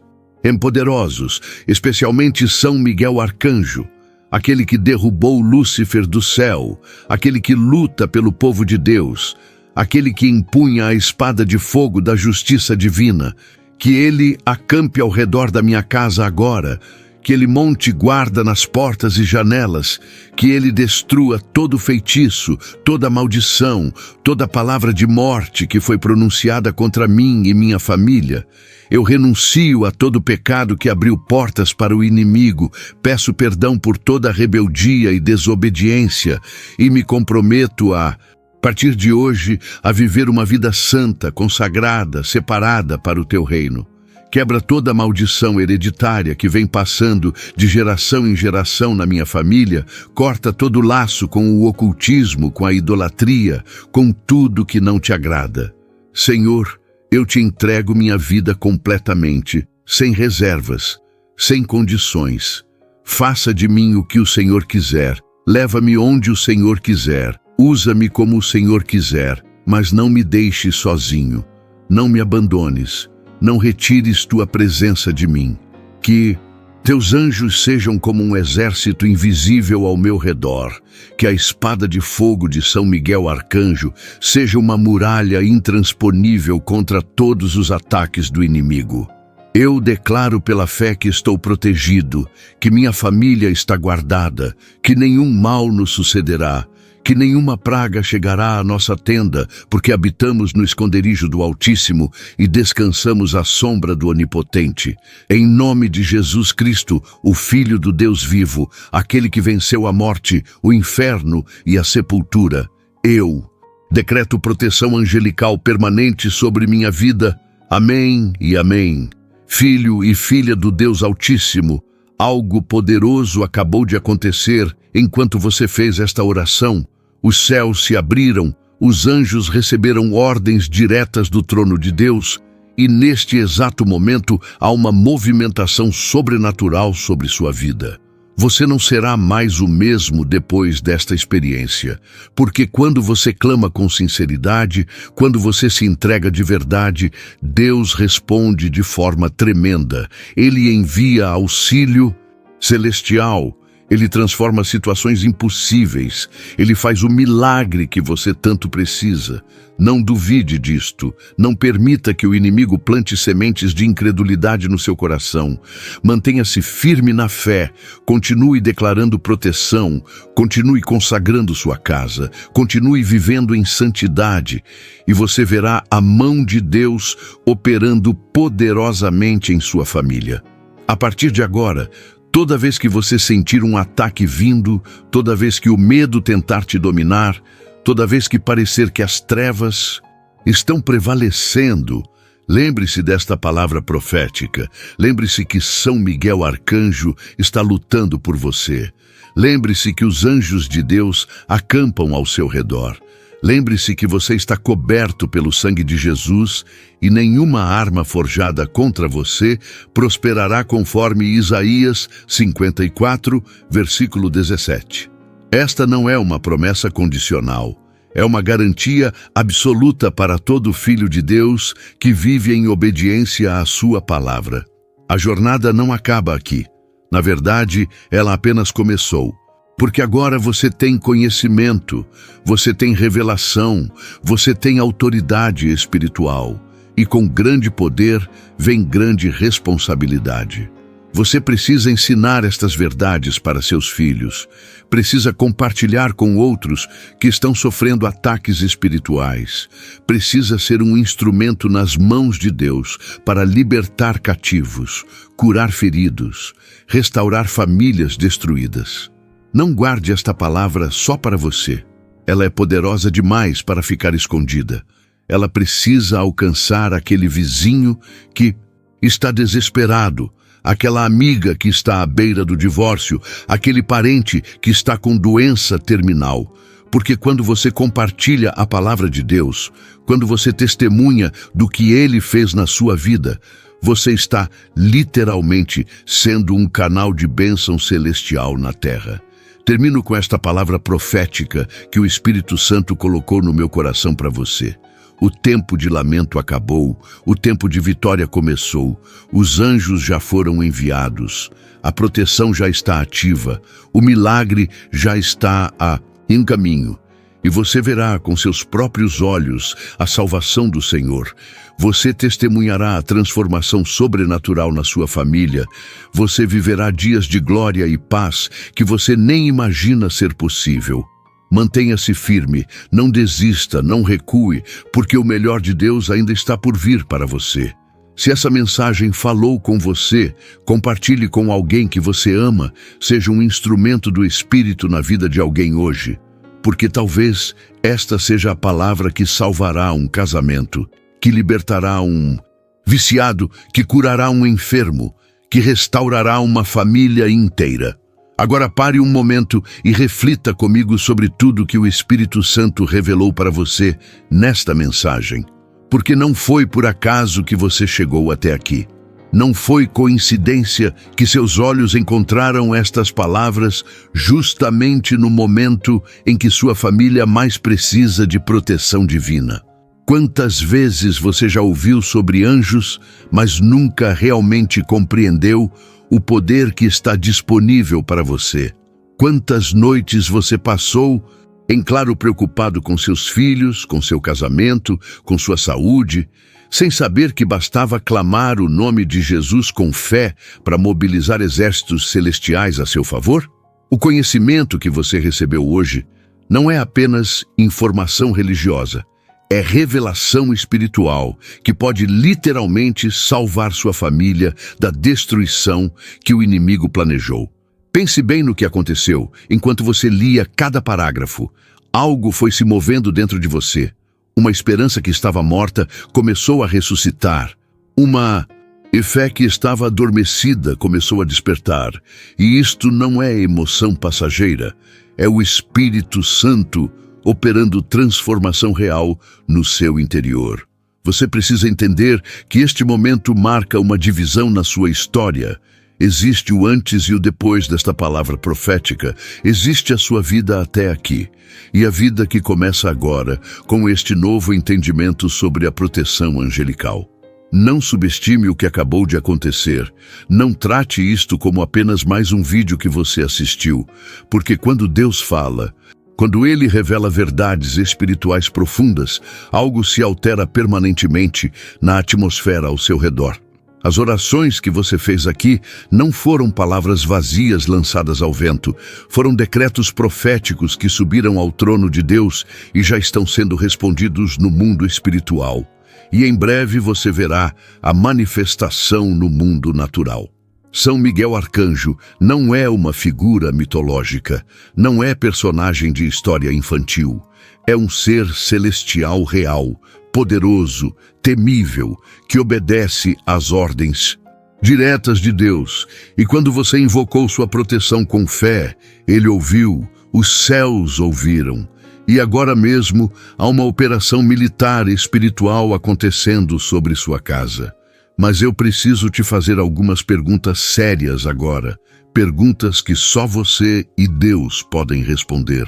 poderosos, especialmente São Miguel Arcanjo, aquele que derrubou Lúcifer do céu, aquele que luta pelo povo de Deus, aquele que empunha a espada de fogo da justiça divina, que Ele acampe ao redor da minha casa agora, que Ele monte guarda nas portas e janelas, que Ele destrua todo feitiço, toda maldição, toda palavra de morte que foi pronunciada contra mim e minha família. Eu renuncio a todo pecado que abriu portas para o inimigo, peço perdão por toda rebeldia e desobediência e me comprometo a partir de hoje, a viver uma vida santa, consagrada, separada para o Teu reino. Quebra toda a maldição hereditária que vem passando de geração em geração na minha família, corta todo laço com o ocultismo, com a idolatria, com tudo que não Te agrada. Senhor, eu Te entrego minha vida completamente, sem reservas, sem condições. Faça de mim o que o Senhor quiser, leva-me onde o Senhor quiser, usa-me como o Senhor quiser, mas não me deixe sozinho, não me abandones. Não retires Tua presença de mim. Que Teus anjos sejam como um exército invisível ao meu redor. Que a espada de fogo de São Miguel Arcanjo seja uma muralha intransponível contra todos os ataques do inimigo. Eu declaro pela fé que estou protegido, que minha família está guardada, que nenhum mal nos sucederá, que nenhuma praga chegará à nossa tenda, porque habitamos no esconderijo do Altíssimo e descansamos à sombra do Onipotente. Em nome de Jesus Cristo, o Filho do Deus vivo, aquele que venceu a morte, o inferno e a sepultura, eu decreto proteção angelical permanente sobre minha vida. Amém e amém. Filho e filha do Deus Altíssimo, algo poderoso acabou de acontecer enquanto você fez esta oração. Os céus se abriram, os anjos receberam ordens diretas do trono de Deus, e neste exato momento há uma movimentação sobrenatural sobre sua vida. Você não será mais o mesmo depois desta experiência, porque quando você clama com sinceridade, quando você se entrega de verdade, Deus responde de forma tremenda. Ele envia auxílio celestial. Ele transforma situações impossíveis. Ele faz o milagre que você tanto precisa. Não duvide disto. Não permita que o inimigo plante sementes de incredulidade no seu coração. Mantenha-se firme na fé. Continue declarando proteção. Continue consagrando sua casa. Continue vivendo em santidade. E você verá a mão de Deus operando poderosamente em sua família. A partir de agora, toda vez que você sentir um ataque vindo, toda vez que o medo tentar te dominar, toda vez que parecer que as trevas estão prevalecendo, lembre-se desta palavra profética. Lembre-se que São Miguel Arcanjo está lutando por você. Lembre-se que os anjos de Deus acampam ao seu redor. Lembre-se que você está coberto pelo sangue de Jesus e nenhuma arma forjada contra você prosperará, conforme Isaías 54, versículo 17. Esta não é uma promessa condicional. É uma garantia absoluta para todo filho de Deus que vive em obediência à sua palavra. A jornada não acaba aqui. Na verdade, ela apenas começou. Porque agora você tem conhecimento, você tem revelação, você tem autoridade espiritual. E com grande poder vem grande responsabilidade. Você precisa ensinar estas verdades para seus filhos. Precisa compartilhar com outros que estão sofrendo ataques espirituais. Precisa ser um instrumento nas mãos de Deus para libertar cativos, curar feridos, restaurar famílias destruídas. Não guarde esta palavra só para você. Ela é poderosa demais para ficar escondida. Ela precisa alcançar aquele vizinho que está desesperado, aquela amiga que está à beira do divórcio, aquele parente que está com doença terminal. Porque quando você compartilha a palavra de Deus, quando você testemunha do que Ele fez na sua vida, você está literalmente sendo um canal de bênção celestial na terra. Termino com esta palavra profética que o Espírito Santo colocou no meu coração para você. O tempo de lamento acabou, o tempo de vitória começou, os anjos já foram enviados, a proteção já está ativa, o milagre já está em caminho. E você verá com seus próprios olhos a salvação do Senhor. Você testemunhará a transformação sobrenatural na sua família. Você viverá dias de glória e paz que você nem imagina ser possível. Mantenha-se firme, não desista, não recue, porque o melhor de Deus ainda está por vir para você. Se essa mensagem falou com você, compartilhe com alguém que você ama, seja um instrumento do Espírito na vida de alguém hoje. Porque talvez esta seja a palavra que salvará um casamento, que libertará um viciado, que curará um enfermo, que restaurará uma família inteira. Agora pare um momento e reflita comigo sobre tudo que o Espírito Santo revelou para você nesta mensagem. Porque não foi por acaso que você chegou até aqui. Não foi coincidência que seus olhos encontraram estas palavras justamente no momento em que sua família mais precisa de proteção divina. Quantas vezes você já ouviu sobre anjos, mas nunca realmente compreendeu o poder que está disponível para você? Quantas noites você passou, em claro, preocupado com seus filhos, com seu casamento, com sua saúde, sem saber que bastava clamar o nome de Jesus com fé para mobilizar exércitos celestiais a seu favor? O conhecimento que você recebeu hoje não é apenas informação religiosa, é revelação espiritual que pode literalmente salvar sua família da destruição que o inimigo planejou. Pense bem no que aconteceu enquanto você lia cada parágrafo. Algo foi se movendo dentro de você. Uma esperança que estava morta começou a ressuscitar. Uma fé que estava adormecida começou a despertar. E isto não é emoção passageira, é o Espírito Santo operando transformação real no seu interior. Você precisa entender que este momento marca uma divisão na sua história. Existe o antes e o depois desta palavra profética. Existe a sua vida até aqui. E a vida que começa agora, com este novo entendimento sobre a proteção angelical. Não subestime o que acabou de acontecer. Não trate isto como apenas mais um vídeo que você assistiu. Porque quando Deus fala, quando Ele revela verdades espirituais profundas, algo se altera permanentemente na atmosfera ao seu redor. As orações que você fez aqui não foram palavras vazias lançadas ao vento, foram decretos proféticos que subiram ao trono de Deus e já estão sendo respondidos no mundo espiritual. E em breve você verá a manifestação no mundo natural. São Miguel Arcanjo não é uma figura mitológica, não é personagem de história infantil. É um ser celestial real, poderoso, temível, que obedece às ordens diretas de Deus. E quando você invocou sua proteção com fé, Ele ouviu, os céus ouviram. E agora mesmo há uma operação militar espiritual acontecendo sobre sua casa. Mas eu preciso te fazer algumas perguntas sérias agora. Perguntas que só você e Deus podem responder.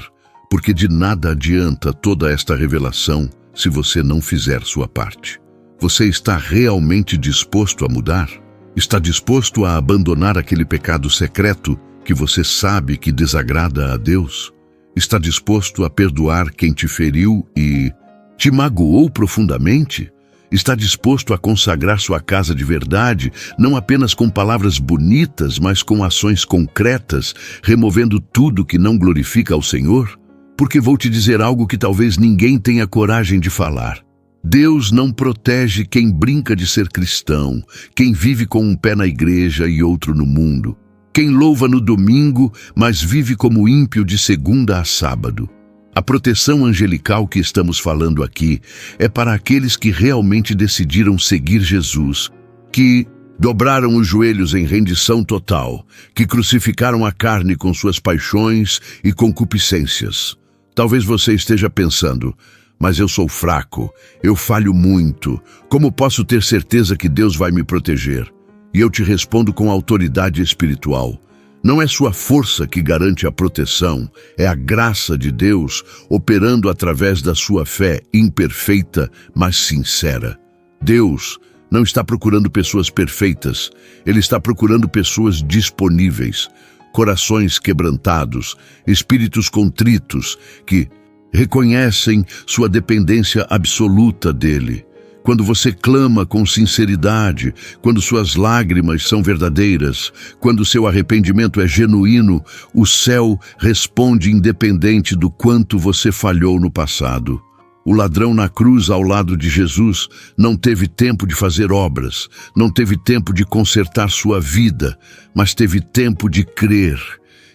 Porque de nada adianta toda esta revelação se você não fizer sua parte. Você está realmente disposto a mudar? Está disposto a abandonar aquele pecado secreto que você sabe que desagrada a Deus? Está disposto a perdoar quem te feriu e te magoou profundamente? Está disposto a consagrar sua casa de verdade, não apenas com palavras bonitas, mas com ações concretas, removendo tudo que não glorifica ao Senhor? Porque vou te dizer algo que talvez ninguém tenha coragem de falar. Deus não protege quem brinca de ser cristão, quem vive com um pé na igreja e outro no mundo. Quem louva no domingo, mas vive como ímpio de segunda a sábado. A proteção angelical que estamos falando aqui é para aqueles que realmente decidiram seguir Jesus, que dobraram os joelhos em rendição total, que crucificaram a carne com suas paixões e concupiscências. Talvez você esteja pensando, mas eu sou fraco, eu falho muito, como posso ter certeza que Deus vai me proteger? E eu te respondo com autoridade espiritual. Não é sua força que garante a proteção, é a graça de Deus operando através da sua fé imperfeita, mas sincera. Deus não está procurando pessoas perfeitas, Ele está procurando pessoas disponíveis, corações quebrantados, espíritos contritos, que reconhecem sua dependência absoluta dEle. Quando você clama com sinceridade, quando suas lágrimas são verdadeiras, quando seu arrependimento é genuíno, o céu responde independente do quanto você falhou no passado. O ladrão na cruz ao lado de Jesus não teve tempo de fazer obras, não teve tempo de consertar sua vida, mas teve tempo de crer.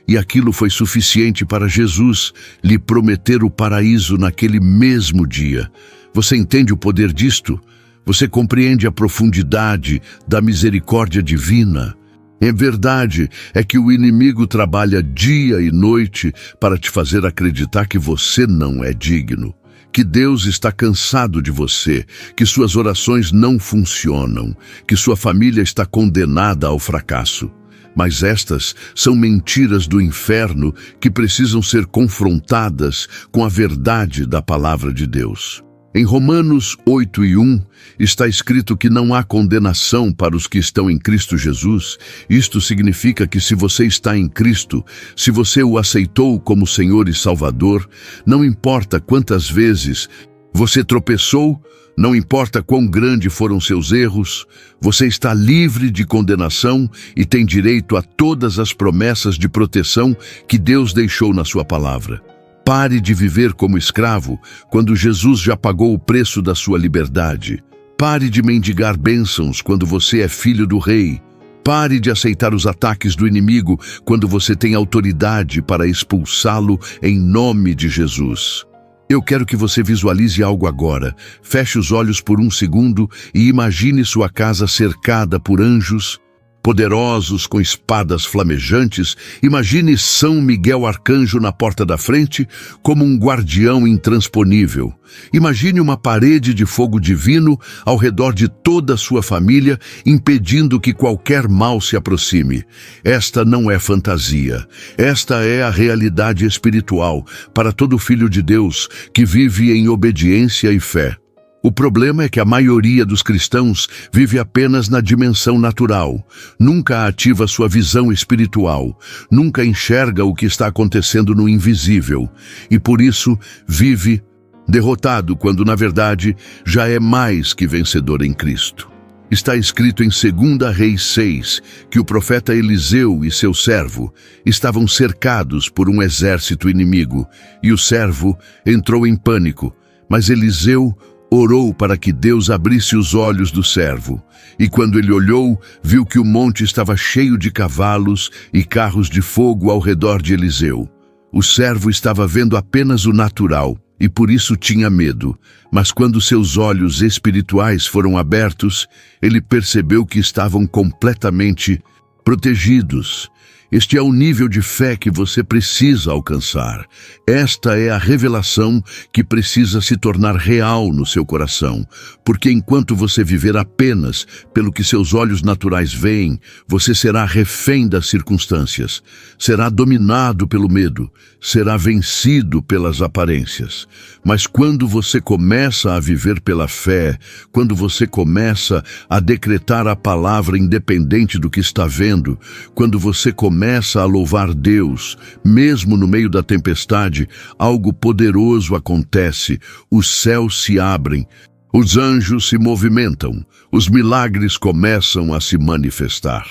E aquilo foi suficiente para Jesus lhe prometer o paraíso naquele mesmo dia. Você entende o poder disto? Você compreende a profundidade da misericórdia divina? A verdade é que o inimigo trabalha dia e noite para te fazer acreditar que você não é digno, que Deus está cansado de você, que suas orações não funcionam, que sua família está condenada ao fracasso. Mas estas são mentiras do inferno que precisam ser confrontadas com a verdade da palavra de Deus. Em Romanos 8:1 está escrito que não há condenação para os que estão em Cristo Jesus. Isto significa que se você está em Cristo, se você o aceitou como Senhor e Salvador, não importa quantas vezes você tropeçou, não importa quão grandes foram seus erros, você está livre de condenação e tem direito a todas as promessas de proteção que Deus deixou na sua palavra. Pare de viver como escravo quando Jesus já pagou o preço da sua liberdade. Pare de mendigar bênçãos quando você é filho do rei. Pare de aceitar os ataques do inimigo quando você tem autoridade para expulsá-lo em nome de Jesus. Eu quero que você visualize algo agora. Feche os olhos por um segundo e imagine sua casa cercada por anjos. poderosos com espadas flamejantes, imagine São Miguel Arcanjo na porta da frente como um guardião intransponível. Imagine uma parede de fogo divino ao redor de toda a sua família, impedindo que qualquer mal se aproxime. Esta não é fantasia. Esta é a realidade espiritual para todo filho de Deus que vive em obediência e fé. O problema é que a maioria dos cristãos vive apenas na dimensão natural, nunca ativa sua visão espiritual, nunca enxerga o que está acontecendo no invisível e por isso vive derrotado quando na verdade já é mais que vencedor em Cristo. Está escrito em 2 Reis 6 que o profeta Eliseu e seu servo estavam cercados por um exército inimigo e o servo entrou em pânico, mas Eliseu orou para que Deus abrisse os olhos do servo, e quando ele olhou, viu que o monte estava cheio de cavalos e carros de fogo ao redor de Eliseu. O servo estava vendo apenas o natural, e por isso tinha medo, mas quando seus olhos espirituais foram abertos, ele percebeu que estavam completamente protegidos. Este é o nível de fé que você precisa alcançar. Esta é a revelação que precisa se tornar real no seu coração, porque enquanto você viver apenas pelo que seus olhos naturais veem, você será refém das circunstâncias, será dominado pelo medo, será vencido pelas aparências. Mas quando você começa a viver pela fé, quando você começa a decretar a palavra independente do que está vendo, quando você começa a louvar Deus, mesmo no meio da tempestade, algo poderoso acontece, os céus se abrem, os anjos se movimentam, os milagres começam a se manifestar.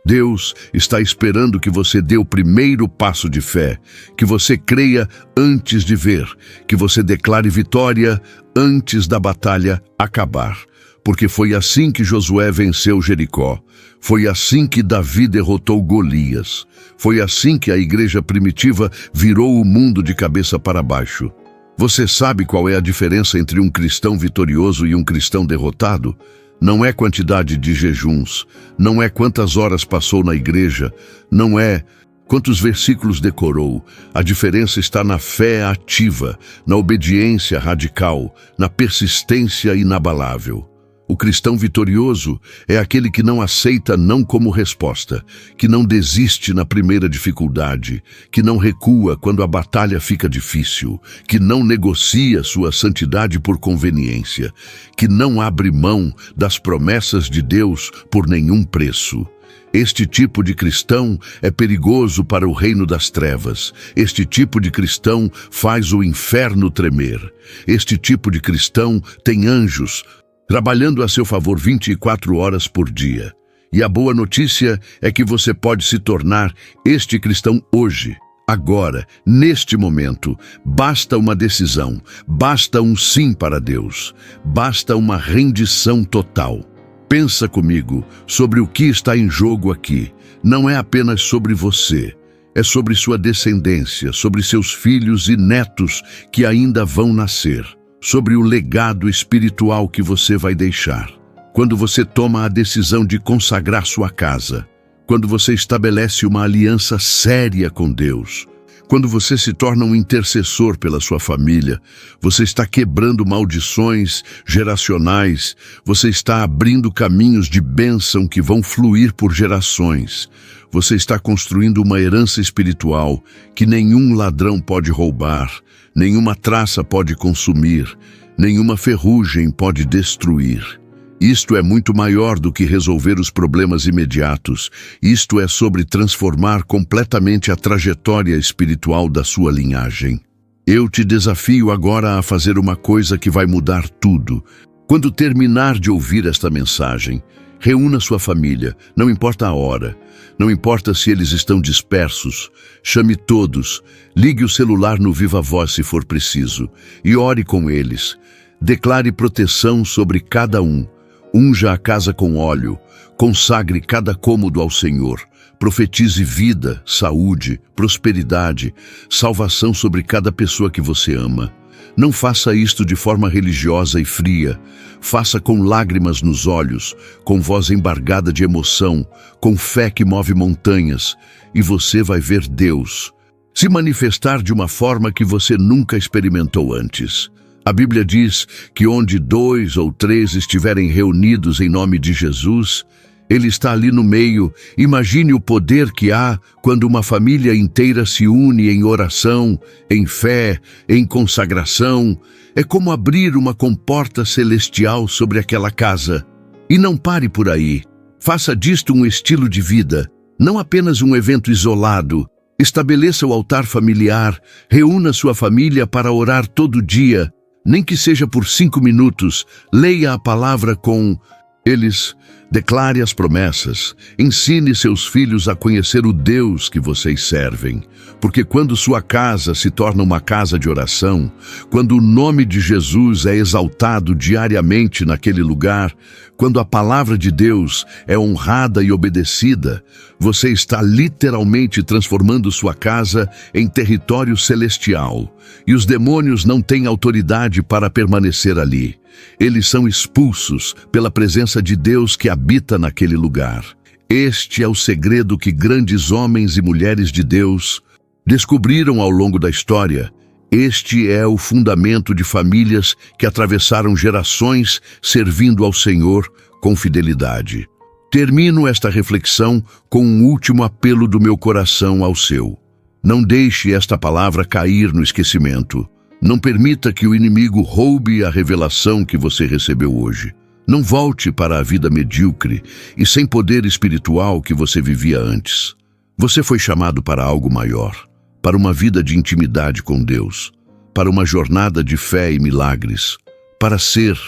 Deus está esperando que você dê o primeiro passo de fé, que você creia antes de ver, que você declare vitória antes da batalha acabar. Porque foi assim que Josué venceu Jericó. Foi assim que Davi derrotou Golias. Foi assim que a igreja primitiva virou o mundo de cabeça para baixo. Você sabe qual é a diferença entre um cristão vitorioso e um cristão derrotado? Não é quantidade de jejuns, não é quantas horas passou na igreja, não é quantos versículos decorou. A diferença está na fé ativa, na obediência radical, na persistência inabalável. O cristão vitorioso é aquele que não aceita não como resposta, que não desiste na primeira dificuldade, que não recua quando a batalha fica difícil, que não negocia sua santidade por conveniência, que não abre mão das promessas de Deus por nenhum preço. Este tipo de cristão é perigoso para o reino das trevas. Este tipo de cristão faz o inferno tremer. Este tipo de cristão tem anjos trabalhando a seu favor 24 horas por dia. E a boa notícia é que você pode se tornar este cristão hoje, agora, neste momento. Basta uma decisão, basta um sim para Deus, basta uma rendição total. Pensa comigo sobre o que está em jogo aqui. Não é apenas sobre você, é sobre sua descendência, sobre seus filhos e netos que ainda vão nascer, sobre o legado espiritual que você vai deixar. Quando você toma a decisão de consagrar sua casa, quando você estabelece uma aliança séria com Deus, quando você se torna um intercessor pela sua família, você está quebrando maldições geracionais, você está abrindo caminhos de bênção que vão fluir por gerações. Você está construindo uma herança espiritual que nenhum ladrão pode roubar, nenhuma traça pode consumir, nenhuma ferrugem pode destruir. Isto é muito maior do que resolver os problemas imediatos. Isto é sobre transformar completamente a trajetória espiritual da sua linhagem. Eu te desafio agora a fazer uma coisa que vai mudar tudo. Quando terminar de ouvir esta mensagem, reúna sua família, não importa a hora, não importa se eles estão dispersos, chame todos, ligue o celular no Viva Voz se for preciso, e ore com eles. Declare proteção sobre cada um. Unja a casa com óleo, consagre cada cômodo ao Senhor, profetize vida, saúde, prosperidade, salvação sobre cada pessoa que você ama. Não faça isto de forma religiosa e fria. Faça com lágrimas nos olhos, com voz embargada de emoção, com fé que move montanhas, e você vai ver Deus se manifestar de uma forma que você nunca experimentou antes. A Bíblia diz que onde 2 ou 3 estiverem reunidos em nome de Jesus, Ele está ali no meio. Imagine o poder que há quando uma família inteira se une em oração, em fé, em consagração. É como abrir uma comporta celestial sobre aquela casa. E não pare por aí. Faça disto um estilo de vida, não apenas um evento isolado. Estabeleça o altar familiar, reúna sua família para orar todo dia, nem que seja por 5 minutos. Leia a palavra com eles, declare as promessas, ensine seus filhos a conhecer o Deus que vocês servem. Porque quando sua casa se torna uma casa de oração, quando o nome de Jesus é exaltado diariamente naquele lugar, quando a palavra de Deus é honrada e obedecida, você está literalmente transformando sua casa em território celestial. E os demônios não têm autoridade para permanecer ali. Eles são expulsos pela presença de Deus que habita naquele lugar. Este é o segredo que grandes homens e mulheres de Deus descobriram ao longo da história. Este é o fundamento de famílias que atravessaram gerações servindo ao Senhor com fidelidade. Termino esta reflexão com um último apelo do meu coração ao seu. Não deixe esta palavra cair no esquecimento. Não permita que o inimigo roube a revelação que você recebeu hoje. Não volte para a vida medíocre e sem poder espiritual que você vivia antes. Você foi chamado para algo maior, para uma vida de intimidade com Deus, para uma jornada de fé e milagres, para ser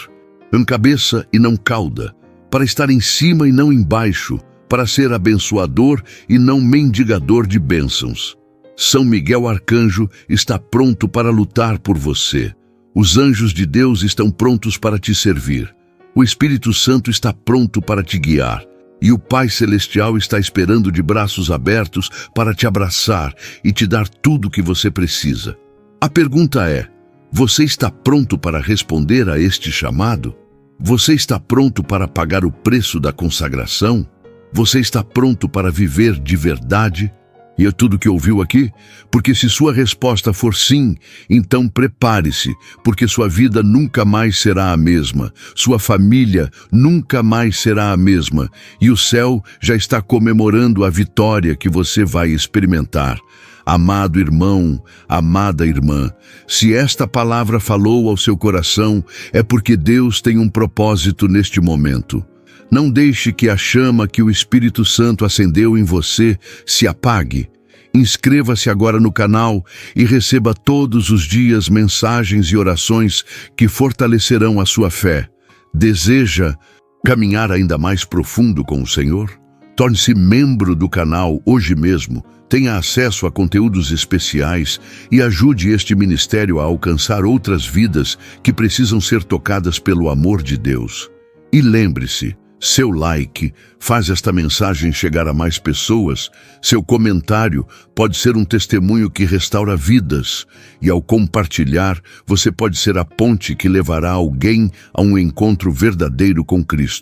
cabeça e não cauda, para estar em cima e não embaixo, para ser abençoador e não mendigador de bênçãos. São Miguel Arcanjo está pronto para lutar por você. Os anjos de Deus estão prontos para te servir. O Espírito Santo está pronto para te guiar. E o Pai Celestial está esperando de braços abertos para te abraçar e te dar tudo o que você precisa. A pergunta é: você está pronto para responder a este chamado? Você está pronto para pagar o preço da consagração? Você está pronto para viver de verdade? E é tudo que ouviu aqui? Porque se sua resposta for sim, então prepare-se, porque sua vida nunca mais será a mesma, sua família nunca mais será a mesma, e o céu já está comemorando a vitória que você vai experimentar. Amado irmão, amada irmã, se esta palavra falou ao seu coração, é porque Deus tem um propósito neste momento. Não deixe que a chama que o Espírito Santo acendeu em você se apague. Inscreva-se agora no canal e receba todos os dias mensagens e orações que fortalecerão a sua fé. Deseja caminhar ainda mais profundo com o Senhor? Torne-se membro do canal hoje mesmo. Tenha acesso a conteúdos especiais e ajude este ministério a alcançar outras vidas que precisam ser tocadas pelo amor de Deus. E lembre-se, seu like faz esta mensagem chegar a mais pessoas. Seu comentário pode ser um testemunho que restaura vidas. E ao compartilhar, você pode ser a ponte que levará alguém a um encontro verdadeiro com Cristo.